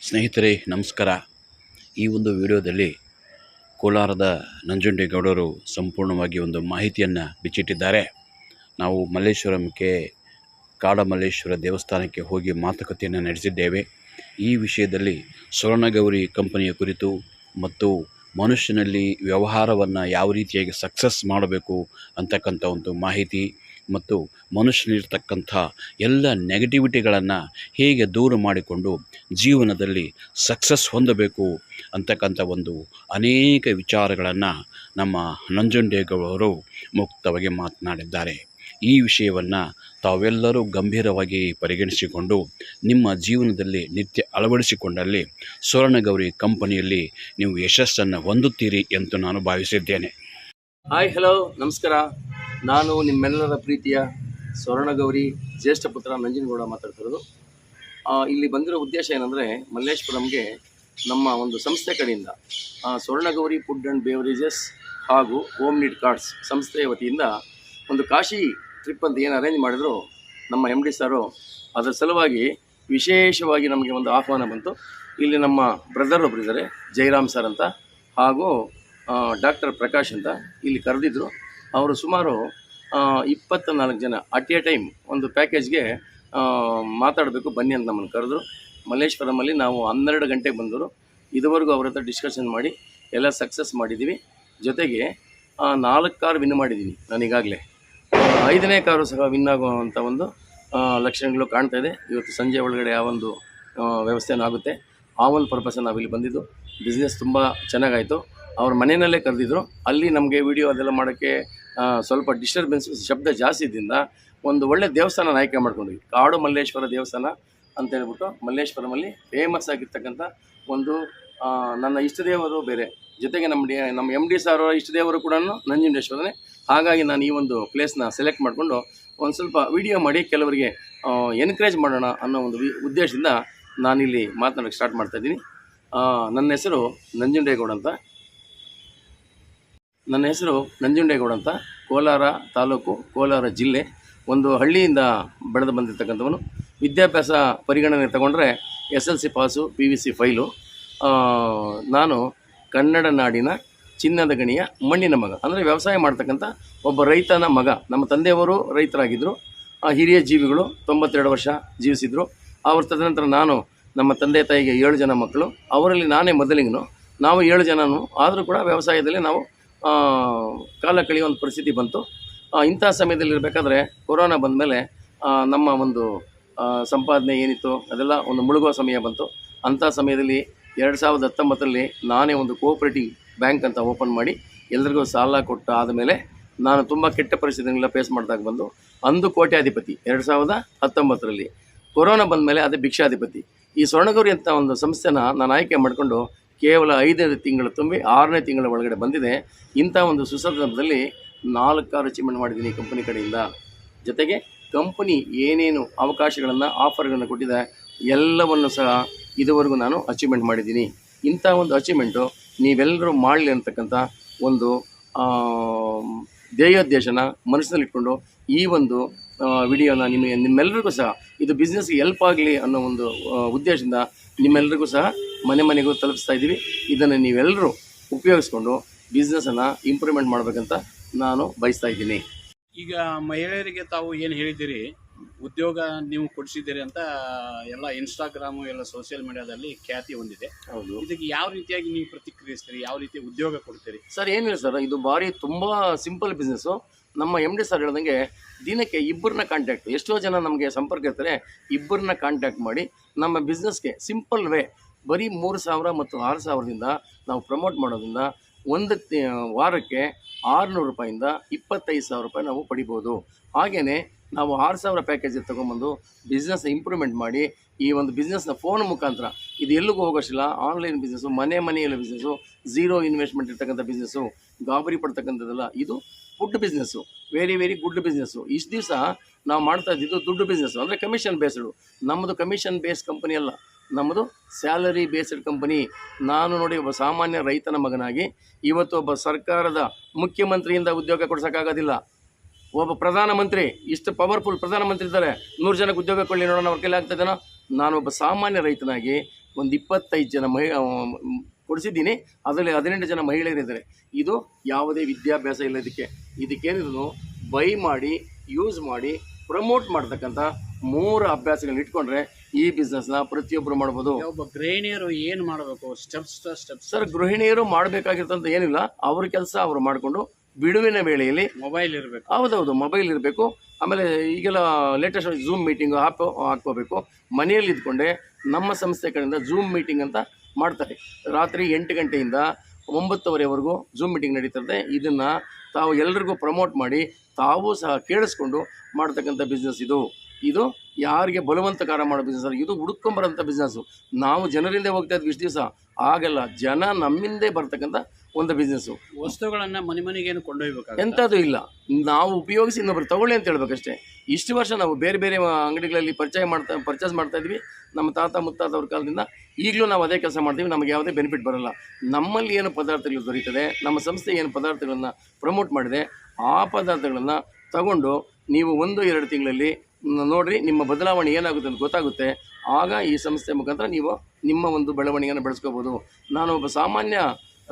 ಸ್ನೇಹಿತರೆ ನಮಸ್ಕಾರ. ಈ ಒಂದು ವಿಡಿಯೋದಲ್ಲಿ ಕೋಲಾರದ ನಂಜುಂಡೇಗೌಡರು ಸಂಪೂರ್ಣವಾಗಿ ಒಂದು ಮಾಹಿತಿಯನ್ನು ಬಿಚ್ಚಿಟ್ಟಿದ್ದಾರೆ. ನಾವು ಮಲ್ಲೇಶ್ವರಂಗೆ ಕಾಡಮಲ್ಲೇಶ್ವರ ದೇವಸ್ಥಾನಕ್ಕೆ ಹೋಗಿ ಮಾತುಕತೆಯನ್ನು ನಡೆಸಿದ್ದೇವೆ. ಈ ವಿಷಯದಲ್ಲಿ ಸ್ವರ್ಣಗೌರಿ ಕಂಪನಿಯ ಕುರಿತು ಮತ್ತು ಮನುಷ್ಯನಲ್ಲಿ ವ್ಯವಹಾರವನ್ನು ಯಾವ ರೀತಿಯಾಗಿ ಸಕ್ಸಸ್ ಮಾಡಬೇಕು ಅಂತಕ್ಕಂಥ ಒಂದು ಮಾಹಿತಿ ಮತ್ತು ಮನುಷ್ಯನಿರ್ತಕ್ಕಂಥ ಎಲ್ಲ ನೆಗೆಟಿವಿಟಿಗಳನ್ನು ಹೇಗೆ ದೂರ ಮಾಡಿಕೊಂಡು ಜೀವನದಲ್ಲಿ ಸಕ್ಸಸ್ ಹೊಂದಬೇಕು ಅಂತಕ್ಕಂಥ ಒಂದು ಅನೇಕ ವಿಚಾರಗಳನ್ನು ನಮ್ಮ ನಂಜುಂಡೇಗೌಡರು ಮುಕ್ತವಾಗಿ ಮಾತನಾಡಿದ್ದಾರೆ. ಈ ವಿಷಯವನ್ನು ತಾವೆಲ್ಲರೂ ಗಂಭೀರವಾಗಿ ಪರಿಗಣಿಸಿಕೊಂಡು ನಿಮ್ಮ ಜೀವನದಲ್ಲಿ ನಿತ್ಯ ಅಳವಡಿಸಿಕೊಂಡಲ್ಲಿ ಸ್ವರ್ಣಗೌರಿ ಕಂಪನಿಯಲ್ಲಿ ನೀವು ಯಶಸ್ಸನ್ನು ಹೊಂದುತ್ತೀರಿ ಎಂದು ನಾನು ಭಾವಿಸಿದ್ದೇನೆ. ಹಾಯ್ ಹಲೋ ನಮಸ್ಕಾರ. ನಾನು ನಿಮ್ಮೆಲ್ಲರ ಪ್ರೀತಿಯ ಸ್ವರ್ಣಗೌರಿ ಜ್ಯೇಷ್ಠ ಪುತ್ರ ನಂಜನಗೌಡ ಮಾತಾಡ್ತಿರೋದು. ಇಲ್ಲಿ ಬಂದಿರೋ ಉದ್ದೇಶ ಏನಂದರೆ, ಮಲ್ಲೇಶ್ವರಂಗೆ ನಮ್ಮ ಒಂದು ಸಂಸ್ಥೆ ಕಡೆಯಿಂದ ಸ್ವರ್ಣಗೌರಿ ಫುಡ್ ಆ್ಯಂಡ್ ಬೇವರೇಜಸ್ ಹಾಗೂ ಹೋಮ್ ನೀಡ್ ಕಾರ್ಡ್ಸ್ ಸಂಸ್ಥೆಯ ವತಿಯಿಂದ ಒಂದು ಕಾಶಿ ಟ್ರಿಪ್ ಅಂತ ಏನು ಅರೇಂಜ್ ಮಾಡಿದ್ರು ನಮ್ಮ MD ಸಾರು, ಅದರ ಸಲುವಾಗಿ ವಿಶೇಷವಾಗಿ ನಮಗೆ ಒಂದು ಆಹ್ವಾನ ಬಂತು. ಇಲ್ಲಿ ನಮ್ಮ ಬ್ರದರ್ ಒಬ್ಬರು ಇದ್ದಾರೆ, ಜೈರಾಮ್ ಸರ್ ಅಂತ, ಹಾಗೂ ಡಾಕ್ಟರ್ ಪ್ರಕಾಶ್ ಅಂತ ಇಲ್ಲಿ ಕರೆದಿದ್ದರು. ಅವರು ಸುಮಾರು 24 ಜನ ಅಟ್ ಎ ಟೈಮ್ ಒಂದು ಪ್ಯಾಕೇಜ್ಗೆ ಮಾತಾಡಬೇಕು ಬನ್ನಿ ಅಂತ ನಮ್ಮನ್ನು ಕರೆದ್ರು. ಮಲ್ಲೇಶ್ವರಮಲ್ಲಿ ನಾವು 12 ಗಂಟೆಗೆ ಬಂದರು. ಇದುವರೆಗೂ ಅವ್ರ ಹತ್ರ ಡಿಸ್ಕಷನ್ ಮಾಡಿ ಎಲ್ಲ ಸಕ್ಸಸ್ ಮಾಡಿದ್ದೀವಿ. ಜೊತೆಗೆ 4 ಕಾರ್ ವಿನ್ ಮಾಡಿದ್ದೀನಿ ನಾನು ಈಗಾಗಲೇ. 5ನೇ ಕಾರು ಸಹ ವಿನ್ ಆಗುವಂಥ ಒಂದು ಲಕ್ಷಣಗಳು ಕಾಣ್ತಾ ಇದೆ. ಇವತ್ತು ಸಂಜೆ ಒಳಗಡೆ ಆ ಒಂದು ವ್ಯವಸ್ಥೆನೂ ಆಗುತ್ತೆ. ಆ ಒಂದು ಪರ್ಪಸ್ ನಾವಿಲ್ಲಿ ಬಂದಿದ್ದು. ಬಿಸ್ನೆಸ್ ತುಂಬ ಚೆನ್ನಾಗಾಯಿತು. ಅವ್ರ ಮನೆಯಲ್ಲೇ ಕರೆದಿದ್ರು. ಅಲ್ಲಿ ನಮಗೆ ವಿಡಿಯೋ ಅದೆಲ್ಲ ಮಾಡೋಕ್ಕೆ ಸ್ವಲ್ಪ ಡಿಸ್ಟರ್ಬೆನ್ಸ್, ಶಬ್ದ ಜಾಸ್ತಿ ಇದ್ದಿಂದ ಒಂದು ಒಳ್ಳೆ ದೇವಸ್ಥಾನ ಆಯ್ಕೆ ಮಾಡ್ಕೊಂಡ್ವಿ. ಕಾಡು ಮಲ್ಲೇಶ್ವರ ದೇವಸ್ಥಾನ ಅಂತ ಹೇಳ್ಬಿಟ್ಟು ಮಲ್ಲೇಶ್ವರಮಲ್ಲಿ ಫೇಮಸ್ ಆಗಿರ್ತಕ್ಕಂಥ ಒಂದು ನನ್ನ ಇಷ್ಟದೇವರು ಬೇರೆ, ಜೊತೆಗೆ ನಮ್ಮ MD ಸಾರ್ ಇಷ್ಟದೇವರು ಕೂಡ ನಂಜುಂಡೇಶ್ವರನೇ. ಹಾಗಾಗಿ ನಾನು ಈ ಒಂದು ಪ್ಲೇಸ್ನ ಸೆಲೆಕ್ಟ್ ಮಾಡಿಕೊಂಡು ಒಂದು ಸ್ವಲ್ಪ ವಿಡಿಯೋ ಮಾಡಿ ಕೆಲವರಿಗೆ ಎನ್ಕರೇಜ್ ಮಾಡೋಣ ಅನ್ನೋ ಒಂದು ಉದ್ದೇಶದಿಂದ ನಾನಿಲ್ಲಿ ಮಾತನಾಡೋಕ್ಕೆ ಸ್ಟಾರ್ಟ್ ಮಾಡ್ತಾಯಿದ್ದೀನಿ. ನನ್ನ ಹೆಸರು ನಂಜುಂಡೇಗೌಡ ಅಂತ, ಕೋಲಾರ ತಾಲೂಕು, ಕೋಲಾರ ಜಿಲ್ಲೆ, ಒಂದು ಹಳ್ಳಿಯಿಂದ ಬೆಳೆದು ಬಂದಿರತಕ್ಕಂಥವನು. ವಿದ್ಯಾಭ್ಯಾಸ ಪರಿಗಣನೆ ತಗೊಂಡ್ರೆ SLC ಪಾಸು, PVC ಫೈಲು. ನಾನು ಕನ್ನಡ ನಾಡಿನ ಚಿನ್ನದ ಗಣಿಯ ಮಣ್ಣಿನ ಮಗ, ಅಂದರೆ ವ್ಯವಸಾಯ ಮಾಡ್ತಕ್ಕಂಥ ಒಬ್ಬ ರೈತನ ಮಗ. ನಮ್ಮ ತಂದೆಯವರು ರೈತರಾಗಿದ್ದರು, ಹಿರಿಯ ಜೀವಿಗಳು, 92 ವರ್ಷ ಜೀವಿಸಿದರು. ಅವ್ರ ತದನಂತರ ನಾನು, ನಮ್ಮ ತಂದೆ ತಾಯಿಗೆ 7 ಜನ ಮಕ್ಕಳು, ಅವರಲ್ಲಿ ನಾನೇ ಮೊದಲಿಗನು. ನಾವು 7 ಜನನು ಆದರೂ ಕೂಡ ವ್ಯವಸಾಯದಲ್ಲಿ ನಾವು ಕಾಲ ಕಳೆಯುವ ಒಂದು ಪರಿಸ್ಥಿತಿ ಬಂತು. ಇಂಥ ಸಮಯದಲ್ಲಿ ಇರಬೇಕಾದ್ರೆ ಕೊರೋನಾ ಬಂದ ಮೇಲೆ ನಮ್ಮ ಒಂದು ಸಂಪಾದನೆ ಏನಿತ್ತು ಅದೆಲ್ಲ ಒಂದು ಮುಳುಗುವ ಸಮಯ ಬಂತು. ಅಂಥ ಸಮಯದಲ್ಲಿ 2019ರಲ್ಲಿ ನಾನೇ ಒಂದು ಕೋಆಪರೇಟಿವ್ ಬ್ಯಾಂಕ್ ಅಂತ ಓಪನ್ ಮಾಡಿ ಎಲ್ರಿಗೂ ಸಾಲ ಕೊಟ್ಟು ಆದಮೇಲೆ ನಾನು ತುಂಬ ಕೆಟ್ಟ ಪರಿಸ್ಥಿತಿಗಳನ್ನ ಫೇಸ್ ಮಾಡಿದಾಗ ಬಂದು ಅಂದು ಕೋಟ್ಯಾಧಿಪತಿ 2019ರಲ್ಲಿ. ಕೊರೋನಾ ಬಂದ ಮೇಲೆ ಅದೇ ಭಿಕ್ಷಾಧಿಪತಿ. ಈ ಸ್ವರ್ಣಗೌರಿ ಅಂತ ಒಂದು ಸಂಸ್ಥೆನ ನಾನು ಆಯ್ಕೆ ಮಾಡಿಕೊಂಡು ಕೇವಲ 5 ತಿಂಗಳು ತುಂಬಿ 6ನೇ ತಿಂಗಳ ಒಳಗಡೆ ಬಂದಿದೆ. ಇಂಥ ಒಂದು ಸುಸಂದರ್ಭದಲ್ಲಿ 4 ಕಾರ್ ಅಚೀವ್ಮೆಂಟ್ ಮಾಡಿದ್ದೀನಿ ಕಂಪನಿ ಕಡೆಯಿಂದ. ಜೊತೆಗೆ ಕಂಪನಿ ಏನೇನು ಅವಕಾಶಗಳನ್ನು, ಆಫರ್ಗಳನ್ನು ಕೊಟ್ಟಿದೆ ಎಲ್ಲವನ್ನು ಸಹ ಇದುವರೆಗೂ ನಾನು ಅಚೀವ್ಮೆಂಟ್ ಮಾಡಿದ್ದೀನಿ. ಇಂಥ ಒಂದು ಅಚೀವ್ಮೆಂಟು ನೀವೆಲ್ಲರೂ ಮಾಡಲಿ ಅಂತಕ್ಕಂಥ ಒಂದು ಧ್ಯೇಯೋದ್ದೇಶನ ಮನಸ್ಸಿನಲ್ಲಿಟ್ಕೊಂಡು ಈ ಒಂದು ವಿಡಿಯೋನ ನಿಮ್ಮೆಲ್ಲರಿಗೂ ಸಹ ಇದು ಬಿಸ್ನೆಸ್ಗೆ ಹೆಲ್ಪ್ ಆಗಲಿ ಅನ್ನೋ ಒಂದು ಉದ್ದೇಶದಿಂದ ನಿಮ್ಮೆಲ್ಲರಿಗೂ ಸಹ ಮನೆಗೂ ತಲುಪಿಸ್ತಾ ಇದ್ದೀವಿ. ಇದನ್ನು ನೀವೆಲ್ಲರೂ ಉಪಯೋಗಿಸ್ಕೊಂಡು ಬಿಸ್ನೆಸ್ಸನ್ನು ಇಂಪ್ರೂವ್ಮೆಂಟ್ ಮಾಡಬೇಕಂತ ನಾನು ಬಯಸ್ತಾ ಇದ್ದೀನಿ. ಈಗ ಮಹಿಳೆಯರಿಗೆ ತಾವು ಏನು ಹೇಳಿದ್ದೀರಿ, ಉದ್ಯೋಗ ನೀವು ಕೊಡಿಸಿದ್ದೀರಿ ಅಂತ ಎಲ್ಲ ಇನ್ಸ್ಟಾಗ್ರಾಮು ಎಲ್ಲ ಸೋಷಿಯಲ್ ಮೀಡಿಯಾದಲ್ಲಿ ಖ್ಯಾತಿ ಹೊಂದಿದೆ. ಹೌದು. ಇದಕ್ಕೆ ಯಾವ ರೀತಿಯಾಗಿ ನೀವು ಪ್ರತಿಕ್ರಿಯಿಸ್ತೀರಿ, ಯಾವ ರೀತಿ ಉದ್ಯೋಗ ಕೊಡ್ತೀರಿ? ಸರ್ ಏನಿಲ್ಲ ಸರ್, ಇದು ಭಾರಿ ತುಂಬ ಸಿಂಪಲ್ ಬಿಸ್ನೆಸ್ಸು. ನಮ್ಮ MD ಸರ್ ಹೇಳ್ದಂಗೆ ದಿನಕ್ಕೆ 2 ಕಾಂಟ್ಯಾಕ್ಟ್, ಎಷ್ಟೋ ಜನ ನಮಗೆ ಸಂಪರ್ಕ ಇರ್ತಾರೆ, 2 ಕಾಂಟ್ಯಾಕ್ಟ್ ಮಾಡಿ ನಮ್ಮ ಬಿಸ್ನೆಸ್ಗೆ ಸಿಂಪಲ್ ವೇ ಬರೀ 3,000 ಮತ್ತು 6,000ದಿಂದ ನಾವು ಪ್ರಮೋಟ್ ಮಾಡೋದ್ರಿಂದ ಒಂದು ವಾರಕ್ಕೆ 600 ರೂಪಾಯಿಂದ 25,000 ರೂಪಾಯಿ ನಾವು ಪಡಿಬೋದು. ಹಾಗೆಯೇ ನಾವು 6,000 ಪ್ಯಾಕೇಜ್ ತೊಗೊಂಬಂದು ಬಿಸ್ನೆಸ್ ಇಂಪ್ರೂವ್ಮೆಂಟ್ ಮಾಡಿ ಈ ಒಂದು ಬಿಸ್ನೆಸ್ನ ಫೋನ್ ಮುಖಾಂತರ, ಇದು ಎಲ್ಲಿಗೂ ಹೋಗೋಷ್ಟಿಲ್ಲ, ಆನ್ಲೈನ್ ಬಿಸ್ನೆಸ್ಸು, ಮನೆಯಲ್ಲಿ ಬಿಸ್ನೆಸ್ಸು, ಝೀರೋ ಇನ್ವೆಸ್ಟ್ಮೆಂಟ್ ಇರ್ತಕ್ಕಂಥ ಬಿಸ್ನೆಸ್ಸು, ಗಾಬರಿ ಪಡ್ತಕ್ಕಂಥದ್ದಲ್ಲ. ಇದು food business, very good business. ಇಷ್ಟು ದಿವಸ ನಾವು ಮಾಡ್ತಾ ಇದ್ದಿದ್ದು ದುಡ್ಡು ಬಿಸ್ನೆಸ್ಸು, ಅಂದರೆ ಕಮಿಷನ್ ಬೇಸ್ಡು. ನಮ್ಮದು ಕಮಿಷನ್ ಬೇಸ್ಡ್ ಕಂಪನಿ ಅಲ್ಲ, ನಮ್ಮದು ಸ್ಯಾಲರಿ ಬೇಸ್ಡ್ ಕಂಪನಿ. ನಾನು ನೋಡಿ ಒಬ್ಬ ಸಾಮಾನ್ಯ ರೈತನ ಮಗನಾಗಿ ಇವತ್ತು ಒಬ್ಬ ಸರ್ಕಾರದ ಮುಖ್ಯಮಂತ್ರಿಯಿಂದ ಉದ್ಯೋಗ ಕೊಡ್ಸೋಕ್ಕಾಗೋದಿಲ್ಲ. ಒಬ್ಬ ಪ್ರಧಾನಮಂತ್ರಿ, ಇಷ್ಟು ಪವರ್ಫುಲ್ ಪ್ರಧಾನಮಂತ್ರಿ ಇದ್ದಾರೆ, 100 ಜನಕ್ಕೆ ಉದ್ಯೋಗ ಕೊಡಲಿ ನೋಡೋಣ, ಅವ್ರ ಕೈಲಿ ಆಗ್ತದೇನೋ. ನಾನೊಬ್ಬ ಸಾಮಾನ್ಯ ರೈತನಾಗಿ ಒಂದು 25 ಜನ ಕೊಡಿಸಿದ್ದೀನಿ. ಅದರಲ್ಲಿ 18 ಜನ ಮಹಿಳೆಯರಿದ್ದಾರೆ. ಇದು ಯಾವುದೇ ವಿದ್ಯಾಭ್ಯಾಸ ಇಲ್ಲ. ಇದಕ್ಕೇನಿದ್ರು ಬೈ ಮಾಡಿ, ಯೂಸ್ ಮಾಡಿ, ಪ್ರಮೋಟ್ ಮಾಡ್ತಕ್ಕಂಥ 3 ಅಭ್ಯಾಸಗಳನ್ನ ಇಟ್ಕೊಂಡ್ರೆ ಈ ಬಿಸ್ನೆಸ್ನ ಪ್ರತಿಯೊಬ್ಬರು ಮಾಡ್ಬೋದು. ಒಬ್ಬ ಗೃಹಿಣಿಯರು ಏನು ಮಾಡಬೇಕು? ಸ್ಟೆಪ್ಸ್ ಸರ್, ಗೃಹಿಣಿಯರು ಮಾಡಬೇಕಾಗಿರ್ತಂತ ಏನಿಲ್ಲ. ಅವ್ರ ಕೆಲಸ ಅವರು ಮಾಡಿಕೊಂಡು ಬಿಡುವಿನ ವೇಳೆಯಲ್ಲಿ ಮೊಬೈಲ್ ಇರಬೇಕು. ಹೌದೌದು, ಮೊಬೈಲ್ ಇರಬೇಕು. ಆಮೇಲೆ ಈಗೆಲ್ಲ ಲೇಟೆಸ್ಟ್ ಝೂಮ್ ಮೀಟಿಂಗ್ ಹಾಕ್ಕೋಬೇಕು. ಮನೆಯಲ್ಲಿ ಇದ್ಕೊಂಡೆ ನಮ್ಮ ಸಂಸ್ಥೆ ಕಡೆಯಿಂದ ಝೂಮ್ ಮೀಟಿಂಗ್ ಅಂತ ಮಾಡ್ತಾರೆ. ರಾತ್ರಿ 8 ಗಂಟೆಯಿಂದ 9:30ವರೆವರೆಗೂ ಝೂಮ್ ಮೀಟಿಂಗ್ ನಡೀತದೆ. ಇದನ್ನು ತಾವು ಎಲ್ರಿಗೂ ಪ್ರಮೋಟ್ ಮಾಡಿ ತಾವು ಸಹ ಕೇಳಿಸ್ಕೊಂಡು ಮಾಡ್ತಕ್ಕಂಥ ಬಿಸ್ನೆಸ್ ಇದು ಯಾರಿಗೆ ಬಲವಂತಕಾರ ಮಾಡೋ ಬಿಸ್ನೆಸ್ ಅಲ್ಲ. ಇದು ಹುಡುಕೊಂಬರೋಂಥ ಬಿಸ್ನೆಸ್ಸು. ನಾವು ಜನರಿಂದ ಹೋಗ್ತಾ ಇದ್ವಿ ಇಷ್ಟು ದಿವಸ, ಆಗಲ್ಲ. ಜನ ನಮ್ಮಿಂದೇ ಬರ್ತಕ್ಕಂಥ ಒಂದು ಬಿಸ್ನೆಸ್ಸು. ವಸ್ತುಗಳನ್ನು ಮನೆಗೆ ಕೊಂಡೊಯ್ಬೇಕು, ಎಂಥದ್ದು ಇಲ್ಲ. ನಾವು ಉಪಯೋಗಿಸಿ ಇನ್ನೊಬ್ರು ತಗೊಳ್ಳಿ ಅಂತ ಹೇಳ್ಬೇಕಷ್ಟೇ. ಇಷ್ಟು ವರ್ಷ ನಾವು ಬೇರೆ ಬೇರೆ ಅಂಗಡಿಗಳಲ್ಲಿ ಪರ್ಚೇಸ್ ಮಾಡ್ತಾ ಇದ್ವಿ. ನಮ್ಮ ತಾತ ಮುತ್ತಾತವ್ರ ಕಾಲದಿಂದ ಈಗಲೂ ನಾವು ಅದೇ ಕೆಲಸ ಮಾಡ್ತೀವಿ. ನಮಗೆ ಯಾವುದೇ ಬೆನಿಫಿಟ್ ಬರೋಲ್ಲ. ನಮ್ಮಲ್ಲಿ ಏನು ಪದಾರ್ಥಗಳು ದೊರೀತದೆ, ನಮ್ಮ ಸಂಸ್ಥೆ ಏನು ಪದಾರ್ಥಗಳನ್ನು ಪ್ರಮೋಟ್ ಮಾಡಿದೆ, ಆ ಪದಾರ್ಥಗಳನ್ನು ತಗೊಂಡು ನೀವು 1-2 ತಿಂಗಳಲ್ಲಿ ನೋಡಿರಿ, ನಿಮ್ಮ ಬದಲಾವಣೆ ಏನಾಗುತ್ತೆ ಅಂತ ಗೊತ್ತಾಗುತ್ತೆ. ಆಗ ಈ ಸಂಸ್ಥೆ ಮುಖಾಂತರ ನೀವು ನಿಮ್ಮ ಒಂದು ಬೆಳವಣಿಗೆಯನ್ನು ಬೆಳೆಸ್ಕೋಬೋದು. ನಾನು ಒಬ್ಬ ಸಾಮಾನ್ಯ